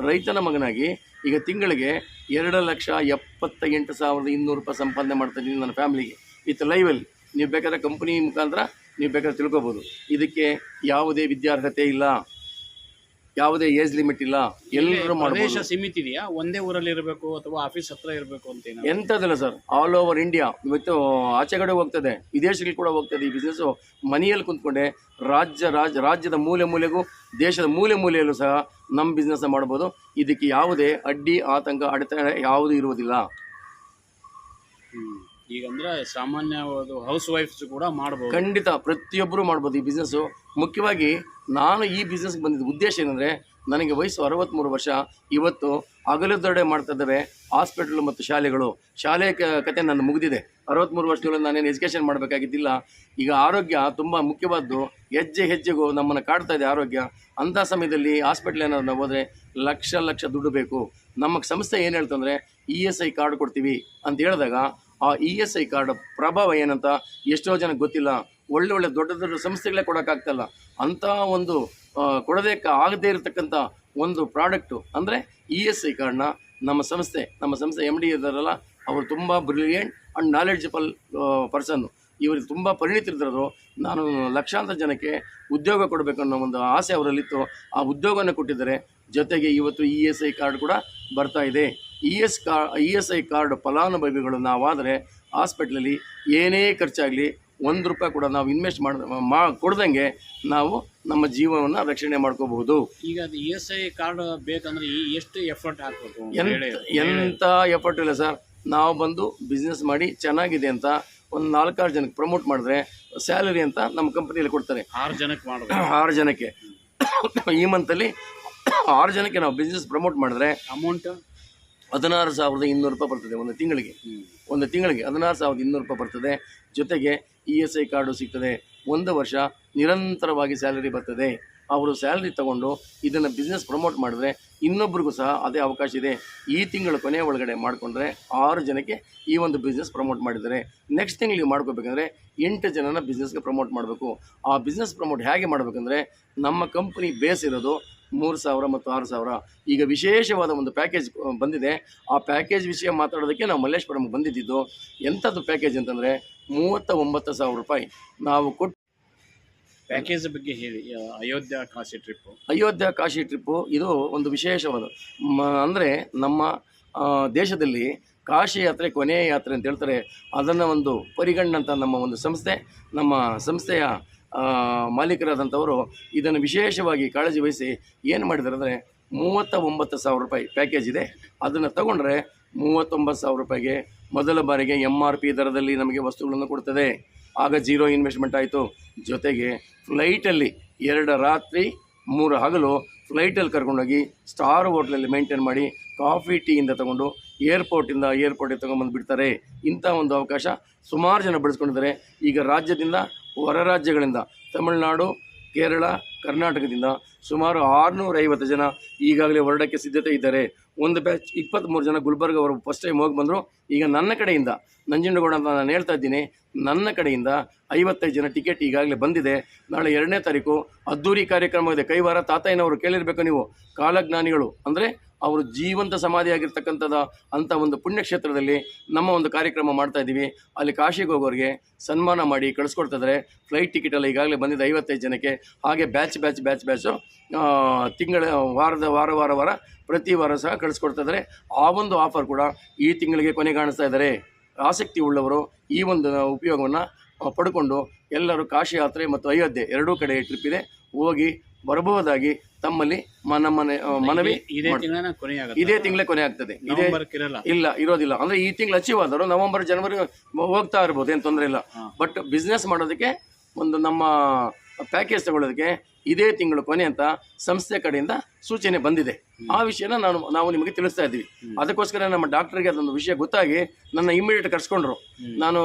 ರೈತನ ಮಗನಾಗಿ ಈಗ ತಿಂಗಳಿಗೆ 2,78,200 ರೂಪಾಯಿ ಸಂಪಾದನೆ ಮಾಡ್ತಾಯಿದ್ದೀನಿ ನನ್ನ ಫ್ಯಾಮಿಲಿಗೆ ವಿತ್ ಲೈವಲ್ಲಿ. ನೀವು ಬೇಕಾದ್ರೆ ಕಂಪ್ನಿ ಮುಖಾಂತರ ನೀವು ಬೇಕಾದ್ರೆ ತಿಳ್ಕೊಬೋದು. ಇದಕ್ಕೆ ಯಾವುದೇ ವಿದ್ಯಾರ್ಹತೆ ಇಲ್ಲ, ಯಾವುದೇ ಏಜ್ ಲಿಮಿಟ್ ಇಲ್ಲ, ಎಲ್ಲರೂ ಮಾಡಬಹುದು. ಸೀಮಿತ ಇದೆಯಾ? ಒಂದೇ ಊರಲ್ಲಿ ಇರಬೇಕು ಅಥವಾ ಆಫೀಸ್ ಹತ್ರ ಇರಬೇಕು ಅಂತ? ಎಂಥದಿಲ್ಲ ಸರ್, ಆಲ್ ಓವರ್ ಇಂಡಿಯಾ. ಇವತ್ತು ಆಚೆ ಕಡೆ ಹೋಗ್ತದೆ, ವಿದೇಶಗಳಿಗೆ ಕೂಡ ಹೋಗ್ತದೆ ಈ ಬಿಸ್ನೆಸ್ಸು. ಮನೆಯಲ್ಲಿ ಕುಂತ್ಕೊಂಡೆ ರಾಜ್ಯದ ಮೂಲೆಗೂ ದೇಶದ ಮೂಲೆಯಲ್ಲೂ ಸಹ ನಮ್ಮ ಬಿಸ್ನೆಸ್ ಮಾಡ್ಬೋದು. ಇದಕ್ಕೆ ಯಾವುದೇ ಅಡ್ಡಿ, ಆತಂಕ, ಅಡೆತಡೆ ಯಾವುದೂ ಇರುವುದಿಲ್ಲ. ಈಗಂದ್ರೆ ಸಾಮಾನ್ಯವಾದ ಹೌಸ್ ವೈಫ್ಸ್ ಕೂಡ ಮಾಡ್ಬೋದು. ಖಂಡಿತ ಪ್ರತಿಯೊಬ್ಬರು ಮಾಡ್ಬೋದು ಈ ಬಿಸ್ನೆಸ್ಸು. ಮುಖ್ಯವಾಗಿ ನಾನು ಈ ಬಿಸ್ನೆಸ್ಗೆ ಬಂದಿದ್ದ ಉದ್ದೇಶ ಏನಂದರೆ, ನನಗೆ ವಯಸ್ಸು 63 ವರ್ಷ. ಇವತ್ತು ಅಗಲದೊಡೆ ಮಾಡ್ತಾ ಇದ್ದಾವೆ ಹಾಸ್ಪಿಟಲ್ ಮತ್ತು ಶಾಲೆಗಳು. ಶಾಲೆ ಕತೆ ನನ್ನ ಮುಗಿದಿದೆ. 63 ವರ್ಷಗಳಲ್ಲಿ ನಾನೇನು ಎಜುಕೇಷನ್ ಮಾಡಬೇಕಾಗಿದ್ದಿಲ್ಲ. ಈಗ ಆರೋಗ್ಯ ತುಂಬ ಮುಖ್ಯವಾದ್ದು. ಹೆಜ್ಜೆಗೂ ನಮ್ಮನ್ನು ಕಾಡ್ತಾ ಇದೆ ಆರೋಗ್ಯ. ಅಂಥ ಸಮಯದಲ್ಲಿ ಹಾಸ್ಪಿಟ್ಲ್ ಏನಾದ್ರು ನಾವು ಹೋದರೆ ಲಕ್ಷ ದುಡ್ಡು ಬೇಕು. ನಮ್ಮ ಸಂಸ್ಥೆ ಏನು ಹೇಳ್ತಂದರೆ ESI ಕಾರ್ಡ್ ಕೊಡ್ತೀವಿ ಅಂತ ಹೇಳಿದಾಗ, ಆ ESI ಕಾರ್ಡ್ ಪ್ರಭಾವ ಏನಂತ ಎಷ್ಟೋ ಜನಕ್ಕೆ ಗೊತ್ತಿಲ್ಲ. ಒಳ್ಳೆ ದೊಡ್ಡ ಸಂಸ್ಥೆಗಳೇ ಕೊಡೋಕ್ಕಾಗ್ತಲ್ಲ. ಅಂಥ ಒಂದು ಕೊಡೋದಕ್ಕೆ ಆಗದೇ ಇರತಕ್ಕಂಥ ಒಂದು ಪ್ರಾಡಕ್ಟು ಅಂದರೆ ESI ಕಾರ್ಡ್ನ ನಮ್ಮ ಸಂಸ್ಥೆ MD ಇದ್ದಾರಲ್ಲ, ಅವರು ತುಂಬ ಬ್ರಿಲಿಯಂಟ್ ಆ್ಯಂಡ್ ನಾಲೆಡ್ಜಬಲ್ ಪರ್ಸನ್ನು. ಇವರು ತುಂಬ ಪರಿಣಿತರಿದ್ದರು. ನಾನು ಲಕ್ಷಾಂತರ ಜನಕ್ಕೆ ಉದ್ಯೋಗ ಕೊಡಬೇಕು ಅನ್ನೋ ಒಂದು ಆಸೆ ಅವರಲ್ಲಿತ್ತು. ಆ ಉದ್ಯೋಗವನ್ನು ಕೊಟ್ಟಿದ್ದಾರೆ. ಜೊತೆಗೆ ಇವತ್ತು ESI ಕಾರ್ಡ್ ಕೂಡ ಬರ್ತಾ ಇದೆ. ESI ಕಾರ್ಡ್ ಫಲಾನುಭವಿಗಳು ನಾವಾದರೆ ಹಾಸ್ಪಿಟ್ಲಲ್ಲಿ ಏನೇ ಖರ್ಚಾಗಲಿ 1 ರೂಪಾಯಿ ಕೂಡ ನಾವು ಇನ್ವೆಸ್ಟ್ ಕೊಡ್ದಂಗೆ ನಾವು ನಮ್ಮ ಜೀವನವನ್ನು ರಕ್ಷಣೆ ಮಾಡ್ಕೋಬಹುದು. ಈಗ ಅದು ESI ಕಾರ್ಡ್ ಬೇಕಂದ್ರೆ ಎಷ್ಟು ಎಫರ್ಟ್ ಹಾಕಬೇಕು? ಎಂಥ ಎಫರ್ಟ್ ಇಲ್ಲ ಸರ್. ನಾವು ಬಂದು ಬಿಸ್ನೆಸ್ ಮಾಡಿ ಚೆನ್ನಾಗಿದೆ ಅಂತ ಒಂದು 4-6 ಜನಕ್ಕೆ ಪ್ರಮೋಟ್ ಮಾಡಿದ್ರೆ ಸ್ಯಾಲರಿ ಅಂತ ನಮ್ಮ ಕಂಪ್ನಿಯಲ್ಲಿ ಕೊಡ್ತಾರೆ. 6 ಜನಕ್ಕೆ ಈ ಮಂತಲ್ಲಿ 6 ಜನಕ್ಕೆ ನಾವು ಬಿಸ್ನೆಸ್ ಪ್ರಮೋಟ್ ಮಾಡಿದ್ರೆ ಅಮೌಂಟ್ 16,200 ರೂಪಾಯಿ ಬರ್ತದೆ ಒಂದು ತಿಂಗಳಿಗೆ. 16,200 ರೂಪಾಯಿ ಬರ್ತದೆ. ಜೊತೆಗೆ ESI ಕಾರ್ಡು ಸಿಗ್ತದೆ. 1 ವರ್ಷ ನಿರಂತರವಾಗಿ ಸ್ಯಾಲರಿ ಬರ್ತದೆ. ಅವರು ಸ್ಯಾಲರಿ ತಗೊಂಡು ಇದನ್ನು ಬಿಸ್ನೆಸ್ ಪ್ರಮೋಟ್ ಮಾಡಿದ್ರೆ ಇನ್ನೊಬ್ರಿಗೂ ಸಹ ಅದೇ ಅವಕಾಶ ಇದೆ. ಈ ತಿಂಗಳ ಕೊನೆಯ ಒಳಗಡೆ ಮಾಡಿಕೊಂಡ್ರೆ 6 ಜನಕ್ಕೆ ಈ ಒಂದು ಬಿಸ್ನೆಸ್ ಪ್ರಮೋಟ್ ಮಾಡಿದ್ದಾರೆ. ನೆಕ್ಸ್ಟ್ ತಿಂಗಳಿಗೆ ಮಾಡ್ಕೋಬೇಕಂದ್ರೆ 8 ಜನನ ಬಿಸ್ನೆಸ್ಗೆ ಪ್ರಮೋಟ್ ಮಾಡಬೇಕು. ಆ ಬಿಸ್ನೆಸ್ ಪ್ರಮೋಟ್ ಹೇಗೆ ಮಾಡಬೇಕಂದ್ರೆ, ನಮ್ಮ ಕಂಪ್ನಿ ಬೇಸ್ ಇರೋದು 3,000 ಮತ್ತು 6,000. ಈಗ ವಿಶೇಷವಾದ ಒಂದು ಪ್ಯಾಕೇಜ್ ಬಂದಿದೆ. ಆ ಪ್ಯಾಕೇಜ್ ವಿಷಯ ಮಾತಾಡೋದಕ್ಕೆ ನಾವು ಮಲ್ಲೇಶ್ವರಮ್ಗೆ ಬಂದಿದ್ದು. ಎಂಥದ್ದು ಪ್ಯಾಕೇಜ್ ಅಂತಂದರೆ 39,000 ರೂಪಾಯಿ ನಾವು ಕೊಟ್ಟು. ಪ್ಯಾಕೇಜ್ ಬಗ್ಗೆ ಹೇಳಿ. ಅಯೋಧ್ಯ ಕಾಶಿ ಟ್ರಿಪ್ಪು ಇದು ಒಂದು ವಿಶೇಷವಾದ ಅಂದರೆ ನಮ್ಮ ದೇಶದಲ್ಲಿ ಕಾಶಿ ಯಾತ್ರೆ ಕೊನೆಯ ಯಾತ್ರೆ ಅಂತ ಹೇಳ್ತಾರೆ. ಅದನ್ನು ಒಂದು ಪರಿಗಣನಂತ ನಮ್ಮ ಒಂದು ನಮ್ಮ ಸಂಸ್ಥೆಯ ಮಾಲೀಕರಾದಂಥವರು ಇದನ್ನು ವಿಶೇಷವಾಗಿ ಕಾಳಜಿ ವಹಿಸಿ ಏನು ಮಾಡಿದ್ದಾರೆ ಅಂದರೆ 39,000 ರೂಪಾಯಿ ಪ್ಯಾಕೇಜ್ ಇದೆ. ಅದನ್ನು ತಗೊಂಡ್ರೆ 39,000 ರೂಪಾಯಿಗೆ ಮೊದಲ ಬಾರಿಗೆ MRP ದರದಲ್ಲಿ ನಮಗೆ ವಸ್ತುಗಳನ್ನು ಕೊಡ್ತದೆ. ಆಗ 0 ಇನ್ವೆಸ್ಟ್ಮೆಂಟ್ ಆಯಿತು. ಜೊತೆಗೆ ಫ್ಲೈಟಲ್ಲಿ 2 ರಾತ್ರಿ 3 ಹಗಲು ಫ್ಲೈಟಲ್ಲಿ ಕರ್ಕೊಂಡೋಗಿ ಸ್ಟಾರ್ ಹೋಟ್ಲಲ್ಲಿ ಮೇಂಟೈನ್ ಮಾಡಿ ಕಾಫಿ ಟೀಯಿಂದ ತೊಗೊಂಡು ಏರ್ಪೋರ್ಟಿಗೆ ತೊಗೊಂಬಂದು ಬಿಡ್ತಾರೆ. ಇಂಥ ಒಂದು ಅವಕಾಶ ಸುಮಾರು ಜನ ಬಳಸ್ಕೊಂಡಿದ್ದಾರೆ. ಈಗ ರಾಜ್ಯದಿಂದ ಹೊರ ರಾಜ್ಯಗಳಿಂದ ತಮಿಳುನಾಡು, ಕೇರಳ, ಕರ್ನಾಟಕದಿಂದ ಸುಮಾರು 650 ಜನ ಈಗಾಗಲೇ ಹೊರಡಕ್ಕೆ ಸಿದ್ಧತೆ ಇದ್ದಾರೆ. ಒಂದು ಬ್ಯಾಚ್ 23 ಜನ ಗುಲ್ಬರ್ಗ ಅವರು ಫಸ್ಟ್ ಟೈಮ್ ಹೋಗಿ ಬಂದರು. ಈಗ ನನ್ನ ಕಡೆಯಿಂದ ನಂಜನಗೌಡ ಅಂತ ನಾನು ಹೇಳ್ತಾ ಇದ್ದೀನಿ, ನನ್ನ ಕಡೆಯಿಂದ 55 ಜನ ಟಿಕೆಟ್ ಈಗಾಗಲೇ ಬಂದಿದೆ. ನಾಳೆ 2ನೇ ತಾರೀಕು ಅದ್ದೂರಿ ಕಾರ್ಯಕ್ರಮ ಇದೆ. ಕೈವಾರ ತಾತಯ್ಯನವರು ಕೇಳಿರಬೇಕು ನೀವು, ಕಾಲಜ್ಞಾನಿಗಳು ಅಂದರೆ ಅವರು ಜೀವಂತ ಸಮಾಧಿಯಾಗಿರ್ತಕ್ಕಂಥದ್ದು ಅಂಥ ಒಂದು ಪುಣ್ಯಕ್ಷೇತ್ರದಲ್ಲಿ ನಮ್ಮ ಒಂದು ಕಾರ್ಯಕ್ರಮ ಮಾಡ್ತಾ ಇದ್ದೀವಿ. ಅಲ್ಲಿ ಕಾಶಿಗೆ ಹೋಗೋರಿಗೆ ಸನ್ಮಾನ ಮಾಡಿ ಕಳಿಸ್ಕೊಡ್ತಿದ್ದಾರೆ. ಫ್ಲೈಟ್ ಟಿಕೆಟ್ ಎಲ್ಲ ಈಗಾಗಲೇ ಬಂದಿದೆ 55 ಜನಕ್ಕೆ. ಹಾಗೆ ಬ್ಯಾಚು ತಿಂಗಳ ವಾರ ಪ್ರತಿ ವಾರ ಸಹ ಕಳಿಸ್ಕೊಡ್ತಿದ್ದಾರೆ. ಆ ಒಂದು ಆಫರ್ ಕೂಡ ಈ ತಿಂಗಳಿಗೆ ಕೊನೆಗಾಣಿಸ್ತಾ ಇದ್ದಾರೆ. ಆಸಕ್ತಿ ಉಳ್ಳವರು ಈ ಒಂದು ಉಪಯೋಗವನ್ನು ಪಡ್ಕೊಂಡು ಎಲ್ಲರೂ ಕಾಶಿ ಯಾತ್ರೆ ಮತ್ತು ಅಯೋಧ್ಯೆ ಎರಡೂ ಕಡೆ ಟ್ರಿಪ್ ಇದೆ, ಹೋಗಿ ಬರಬಹುದಾಗಿ ತಮ್ಮಲ್ಲಿ ಮನವಿ. ಇದೇ ತಿಂಗಳೇ ಕೊನೆ ಆಗ್ತದೆ. ಇಲ್ಲ ಇರೋದಿಲ್ಲ ಅಂದ್ರೆ ಈ ತಿಂಗಳು ಅಚೀವ್ ಆದರು ನವೆಂಬರ್ ಜನವರಿ ಹೋಗ್ತಾ ಇರ್ಬೋದು, ಏನು ತೊಂದರೆ ಇಲ್ಲ. ಬಟ್ ಬಿಸ್ನೆಸ್ ಮಾಡೋದಕ್ಕೆ ಒಂದು ನಮ್ಮ ಪ್ಯಾಕೇಜ್ ತಗೊಳ್ಳೋದಕ್ಕೆ ಇದೇ ತಿಂಗಳು ಕೊನೆ ಅಂತ ಸಂಸ್ಥೆ ಕಡೆಯಿಂದ ಸೂಚನೆ ಬಂದಿದೆ. ಆ ವಿಷಯನ ನಾವು ನಿಮಗೆ ತಿಳಿಸ್ತಾ ಇದ್ದೀವಿ. ಅದಕ್ಕೋಸ್ಕರ ನಮ್ಮ ಡಾಕ್ಟರ್ಗೆ ಅದೊಂದು ವಿಷಯ ಗೊತ್ತಾಗಿ ನನ್ನ ಇಮಿಡಿಯೇಟ್ ಕರ್ಸ್ಕೊಂಡ್ರು. ನಾನು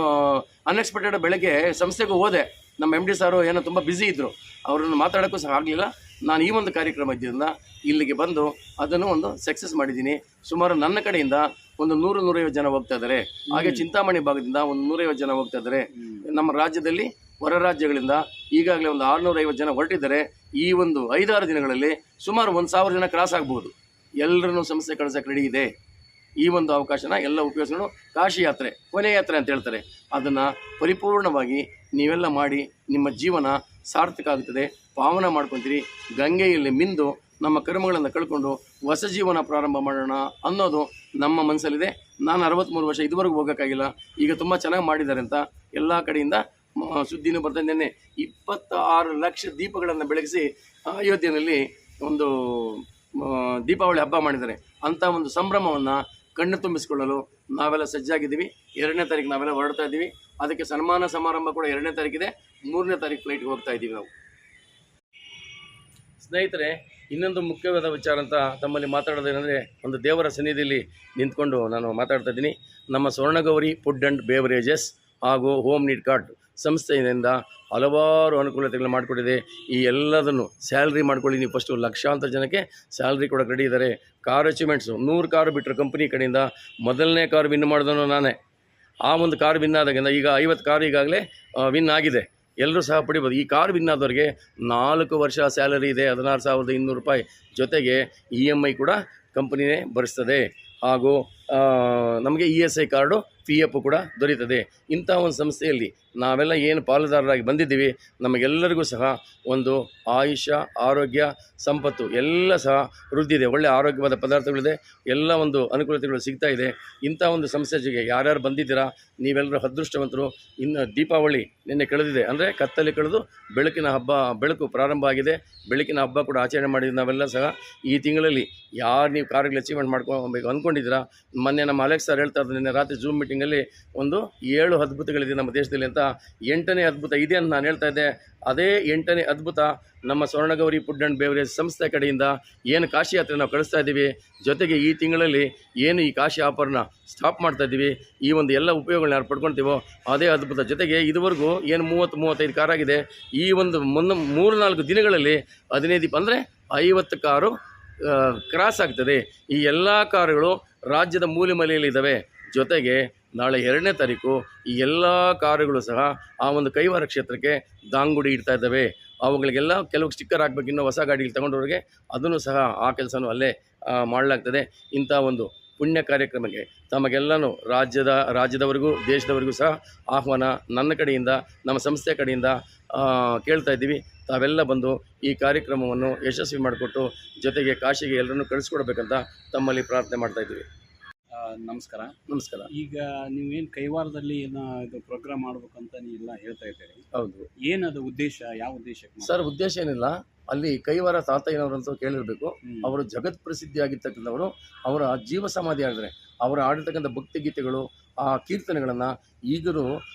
ಅನ್ಎಕ್ಸ್ಪೆಕ್ಟೆಡ್ ಬೆಳಗ್ಗೆ ಸಂಸ್ಥೆಗೂ ಹೋದೆ. ನಮ್ಮ MD ಸಾರು ಏನೋ ತುಂಬ ಬ್ಯುಸಿ ಇದ್ದರು, ಅವ್ರನ್ನ ಮಾತಾಡೋಕ್ಕೂ ಸಹ ಆಗಲಿಲ್ಲ. ನಾನು ಈ ಒಂದು ಕಾರ್ಯಕ್ರಮ ಇದ್ದರಿಂದ ಇಲ್ಲಿಗೆ ಬಂದು ಅದನ್ನು ಒಂದು ಸಕ್ಸಸ್ ಮಾಡಿದ್ದೀನಿ. ಸುಮಾರು ನನ್ನ ಕಡೆಯಿಂದ ಒಂದು 100-150 ಜನ ಹೋಗ್ತಾ ಇದ್ದಾರೆ. ಹಾಗೆ ಚಿಂತಾಮಣಿ ಭಾಗದಿಂದ ಒಂದು 150 ಜನ ಹೋಗ್ತಾ ಇದ್ದಾರೆ. ನಮ್ಮ ರಾಜ್ಯದಲ್ಲಿ ಹೊರ ರಾಜ್ಯಗಳಿಂದ ಈಗಾಗಲೇ ಒಂದು 650 ಜನ ಹೊರಟಿದ್ದಾರೆ. ಈ ಒಂದು 5-6 ದಿನಗಳಲ್ಲಿ ಸುಮಾರು 1000 ಜನ ಕ್ರಾಸ್ ಆಗ್ಬೋದು. ಎಲ್ಲರನ್ನೂ ಸಂಸ್ಥೆ ಕಳಿಸೋಕೆ ರೆಡಿ ಇದೆ. ಈ ಒಂದು ಅವಕಾಶನ ಎಲ್ಲ ಉಪಯೋಗಿಸ್ಕೊಂಡು ಕಾಶಿ ಯಾತ್ರೆ ಕೊನೆ ಯಾತ್ರೆ ಅಂತ ಹೇಳ್ತಾರೆ, ಅದನ್ನು ಪರಿಪೂರ್ಣವಾಗಿ ನೀವೆಲ್ಲ ಮಾಡಿ ನಿಮ್ಮ ಜೀವನ ಸಾರ್ಥಕ ಆಗುತ್ತದೆ, ಪಾವನ ಮಾಡ್ಕೊತೀರಿ. ಗಂಗೆಯಲ್ಲಿ ಮಿಂದು ನಮ್ಮ ಕರ್ಮಗಳನ್ನು ಕಳ್ಕೊಂಡು ಹೊಸ ಜೀವನ ಪ್ರಾರಂಭ ಮಾಡೋಣ ಅನ್ನೋದು ನಮ್ಮ ಮನಸ್ಸಲ್ಲಿದೆ. ನಾನು 63 ವರ್ಷ ಇದುವರೆಗೂ ಹೋಗೋಕ್ಕಾಗಿಲ್ಲ. ಈಗ ತುಂಬ ಚೆನ್ನಾಗಿ ಮಾಡಿದ್ದಾರೆ ಅಂತ ಎಲ್ಲ ಕಡೆಯಿಂದ ಸುದ್ದಿನೂ ಬರ್ತಾ ಇದ್ದೇನೆ. 26 ಲಕ್ಷ ದೀಪಗಳನ್ನು ಬೆಳಗಿಸಿ ಅಯೋಧ್ಯೆಯಲ್ಲಿ ಒಂದು ದೀಪಾವಳಿ ಹಬ್ಬ ಮಾಡಿದ್ದಾರೆ. ಅಂಥ ಒಂದು ಸಂಭ್ರಮವನ್ನು ಕಣ್ಣು ತುಂಬಿಸಿಕೊಳ್ಳಲು ನಾವೆಲ್ಲ ಸಜ್ಜಾಗಿದ್ದೀವಿ. 2ನೇ ತಾರೀಕು ನಾವೆಲ್ಲ ಹೊರಡ್ತಾ ಇದ್ದೀವಿ. ಅದಕ್ಕೆ ಸನ್ಮಾನ ಸಮಾರಂಭ ಕೂಡ 2ನೇ ತಾರೀಕಿದೆ. 3ನೇ ತಾರೀಕು ಫ್ಲೈಟ್ಗೆ ಹೋಗ್ತಾ ಇದ್ದೀವಿ ನಾವು. ಸ್ನೇಹಿತರೆ, ಇನ್ನೊಂದು ಮುಖ್ಯವಾದ ವಿಚಾರ ಅಂತ ತಮ್ಮಲ್ಲಿ ಮಾತಾಡೋದೇನೆಂದರೆ, ಒಂದು ದೇವರ ಸನ್ನಿಧಿಯಲ್ಲಿ ನಿಂತ್ಕೊಂಡು ನಾನು ಮಾತಾಡ್ತಾ ಇದ್ದೀನಿ. ನಮ್ಮ ಸ್ವರ್ಣಗೌರಿ ಫುಡ್ ಆ್ಯಂಡ್ ಬೇವರೇಜಸ್ ಹಾಗೂ ಹೋಮ್ ನೀಡ್ ಕಾರ್ಡ್ ಸಂಸ್ಥೆಯಿಂದ ಹಲವಾರು ಅನುಕೂಲತೆಗಳು ಮಾಡಿಕೊಟ್ಟಿದೆ. ಈ ಎಲ್ಲದನ್ನು ಸ್ಯಾಲ್ರಿ ಮಾಡ್ಕೊಳ್ಳಿ. ನೀವು ಫಸ್ಟು ಲಕ್ಷಾಂತರ ಜನಕ್ಕೆ ಸ್ಯಾಲ್ರಿ ಕೊಡೋಕೆ ರೆಡಿ ಇದ್ದಾರೆ. ಕಾರ್ ಅಚೀವ್ಮೆಂಟ್ಸು 100 ಕಾರು ಬಿಟ್ಟರು ಕಂಪ್ನಿ ಕಡೆಯಿಂದ. ಮೊದಲನೇ ಕಾರು ವಿನ್ ಮಾಡಿದನು ನಾನೇ. ಆ ಒಂದು ಕಾರು ವಿನ್ ಆದಾಗಿಂದ ಈಗ 50 ಕಾರು ಈಗಾಗಲೇ ವಿನ್ ಆಗಿದೆ. ಎಲ್ಲರೂ ಸಹ ಪಡಿಬೋದು. ಈ ಕಾರ್ ವಿನ್ ಆದವ್ರಿಗೆ 4 ವರ್ಷ ಸ್ಯಾಲರಿ ಇದೆ, 16,200 ರೂಪಾಯಿ. ಜೊತೆಗೆ EMI ಕೂಡ ಕಂಪ್ನಿನೇ ಭರಿಸ್ತದೆ. ಹಾಗೂ ನಮಗೆ ESI ಕಾರ್ಡು PF ಕೂಡ ದೊರೀತದೆ. ಇಂಥ ಒಂದು ಸಂಸ್ಥೆಯಲ್ಲಿ ನಾವೆಲ್ಲ ಏನು ಪಾಲುದಾರರಾಗಿ ಬಂದಿದ್ದೀವಿ, ನಮಗೆಲ್ಲರಿಗೂ ಸಹ ಒಂದು ಆಯುಷ್ಯ, ಆರೋಗ್ಯ, ಸಂಪತ್ತು ಎಲ್ಲ ಸಹ ವೃದ್ಧಿದೆ. ಒಳ್ಳೆಯ ಆರೋಗ್ಯವಾದ ಪದಾರ್ಥಗಳಿದೆ, ಎಲ್ಲ ಒಂದು ಅನುಕೂಲತೆಗಳು ಸಿಗ್ತಾ ಇದೆ. ಇಂಥ ಒಂದು ಸಂಸ್ಥೆ ಜೊತೆಗೆ ಯಾರ್ಯಾರು ಬಂದಿದ್ದೀರಾ ನೀವೆಲ್ಲರೂ ಅದೃಷ್ಟವಂತರು. ಇನ್ನು ದೀಪಾವಳಿ ನಿನ್ನೆ ಕಳೆದಿದೆ, ಅಂದರೆ ಕತ್ತಲೆ ಕಳೆದು ಬೆಳಕು ಪ್ರಾರಂಭ ಆಗಿದೆ. ಬೆಳಕಿನ ಹಬ್ಬ ಕೂಡ ಆಚರಣೆ ಮಾಡಿದ್ವಿ ನಾವೆಲ್ಲ ಸಹ. ಈ ತಿಂಗಳಲ್ಲಿ ಯಾರು ನೀವು ಕಾರ್ಯಗಳು ಅಚೀವ್ಮೆಂಟ್ ಮಾಡ್ಕೊಬೇಕು ಅಂದ್ಕೊಂಡಿದ್ದೀರಾ, ಮೊನ್ನೆ ನಮ್ಮ ಅಲೆಕ್ಸ್ ಸರ್ ಹೇಳ್ತಾ ಇದ್ದಾರೆ, ನಿನ್ನೆ ರಾತ್ರಿ ಝೂಮ್ ಮೀಟಿಂಗಲ್ಲಿ ಒಂದು 7 ಅದ್ಭುತಗಳಿದೆ ನಮ್ಮ ದೇಶದಲ್ಲಿ ಅಂತ. 8ನೇ ಅದ್ಭುತ ಇದೆ ಅಂತ ನಾನು ಹೇಳ್ತಾ ಇದ್ದೆ. ಅದೇ 8ನೇ ಅದ್ಭುತ ನಮ್ಮ ಸ್ವರ್ಣಗೌರಿ ಫುಡ್ ಆ್ಯಂಡ್ ಬೇವರೇಜ್ ಸಂಸ್ಥೆ ಕಡೆಯಿಂದ ಏನು ಕಾಶಿ ಯಾತ್ರೆ ನಾವು ಕಳಿಸ್ತಾ ಇದ್ದೀವಿ. ಜೊತೆಗೆ ಈ ತಿಂಗಳಲ್ಲಿ ಏನು ಈ ಕಾಶಿ ಆಫರ್ನ ಸ್ಟಾಪ್ ಮಾಡ್ತಾ ಇದ್ದೀವಿ, ಈ ಒಂದು ಎಲ್ಲ ಉಪಯೋಗಗಳನ್ನ ಯಾರು ಪಡ್ಕೊಳ್ತೀವೋ ಅದೇ ಅದ್ಭುತ. ಜೊತೆಗೆ ಇದುವರೆಗೂ ಏನು 30-35 ಕಾರಾಗಿದೆ. ಈ ಒಂದು 3-4 ದಿನಗಳಲ್ಲಿ 15 ಅಂದರೆ 50 ಕಾರು ಕ್ರಾಸ್ ಆಗ್ತದೆ. ಈ ಎಲ್ಲ ಕಾರುಗಳು ರಾಜ್ಯದ ಮೂಲೆಮೂಲೆಯಲ್ಲಿದ್ದಾವೆ. ಜೊತೆಗೆ ನಾಳೆ 2ನೇ ತಾರೀಕು ಈ ಎಲ್ಲ ಕಾರುಗಳು ಸಹ ಆ ಒಂದು ಕೈವಾರ ಕ್ಷೇತ್ರಕ್ಕೆ ದಾಂಗುಡಿ ಇಡ್ತಾ ಇದ್ದಾವೆ. ಅವುಗಳಿಗೆಲ್ಲ ಕೆಲವು ಸ್ಟಿಕ್ಕರ್ ಹಾಕಬೇಕು. ಇನ್ನೂ ಹೊಸ ಗಾಡಿಗಳು ತಗೊಂಡವ್ರಿಗೆ ಅದನ್ನು ಸಹ ಆ ಕೆಲಸನೂ ಅಲ್ಲೇ ಮಾಡಲಾಗ್ತದೆ. ಇಂಥ ಒಂದು ಪುಣ್ಯ ಕಾರ್ಯಕ್ರಮಕ್ಕೆ ತಮಗೆಲ್ಲನೂ ರಾಜ್ಯದವರೆಗೂ ದೇಶದವರೆಗೂ ಸಹ ಆಹ್ವಾನ ನನ್ನ ಕಡೆಯಿಂದ, ನಮ್ಮ ಸಂಸ್ಥೆ ಕಡೆಯಿಂದ ಕೇಳ್ತಾ ಇದ್ದೀವಿ. ತಾವೆಲ್ಲ ಬಂದು ಈ ಕಾರ್ಯಕ್ರಮವನ್ನು ಯಶಸ್ವಿ ಮಾಡಿಕೊಟ್ಟು ಜೊತೆಗೆ ಕಾಶಿಗೆ ಎಲ್ಲರನ್ನೂ ಕಳಿಸ್ಕೊಡ್ಬೇಕಂತ ತಮ್ಮಲ್ಲಿ ಪ್ರಾರ್ಥನೆ ಮಾಡ್ತಾ ಇದ್ದೀವಿ. ನಮಸ್ಕಾರ. ನಮಸ್ಕಾರ. ಈಗ ನೀವೇನು ಕೈವಾರದಲ್ಲಿ ಏನೋ ಇದು ಪ್ರೋಗ್ರಾಮ್ ಮಾಡ್ಬೇಕಂತ ನೀವೆಲ್ಲ ಹೇಳ್ತಾ ಇದ್ದೀರಿ. ಹೌದು. ಏನದು ಉದ್ದೇಶ? ಯಾವ ಉದ್ದೇಶಕ್ಕೆ ಸರ್? ಉದ್ದೇಶ ಏನಿಲ್ಲ, ಅಲ್ಲಿ ಕೈವಾರ ತಾತಯ್ಯನವರಂತೂ ಕೇಳಿರಬೇಕು. ಅವರು ಜಗತ್ ಪ್ರಸಿದ್ಧಿಯಾಗಿರ್ತಕ್ಕಂಥವರು. ಅವರ ಜೀವ ಸಮಾಧಿ ಆಗಿದ್ರೆ ಅವರ ಆಡಿರ್ತಕ್ಕಂಥ ಭಕ್ತಿಗೀತೆಗಳು, ಆ ಕೀರ್ತನೆಗಳನ್ನು ಈಗಲೂ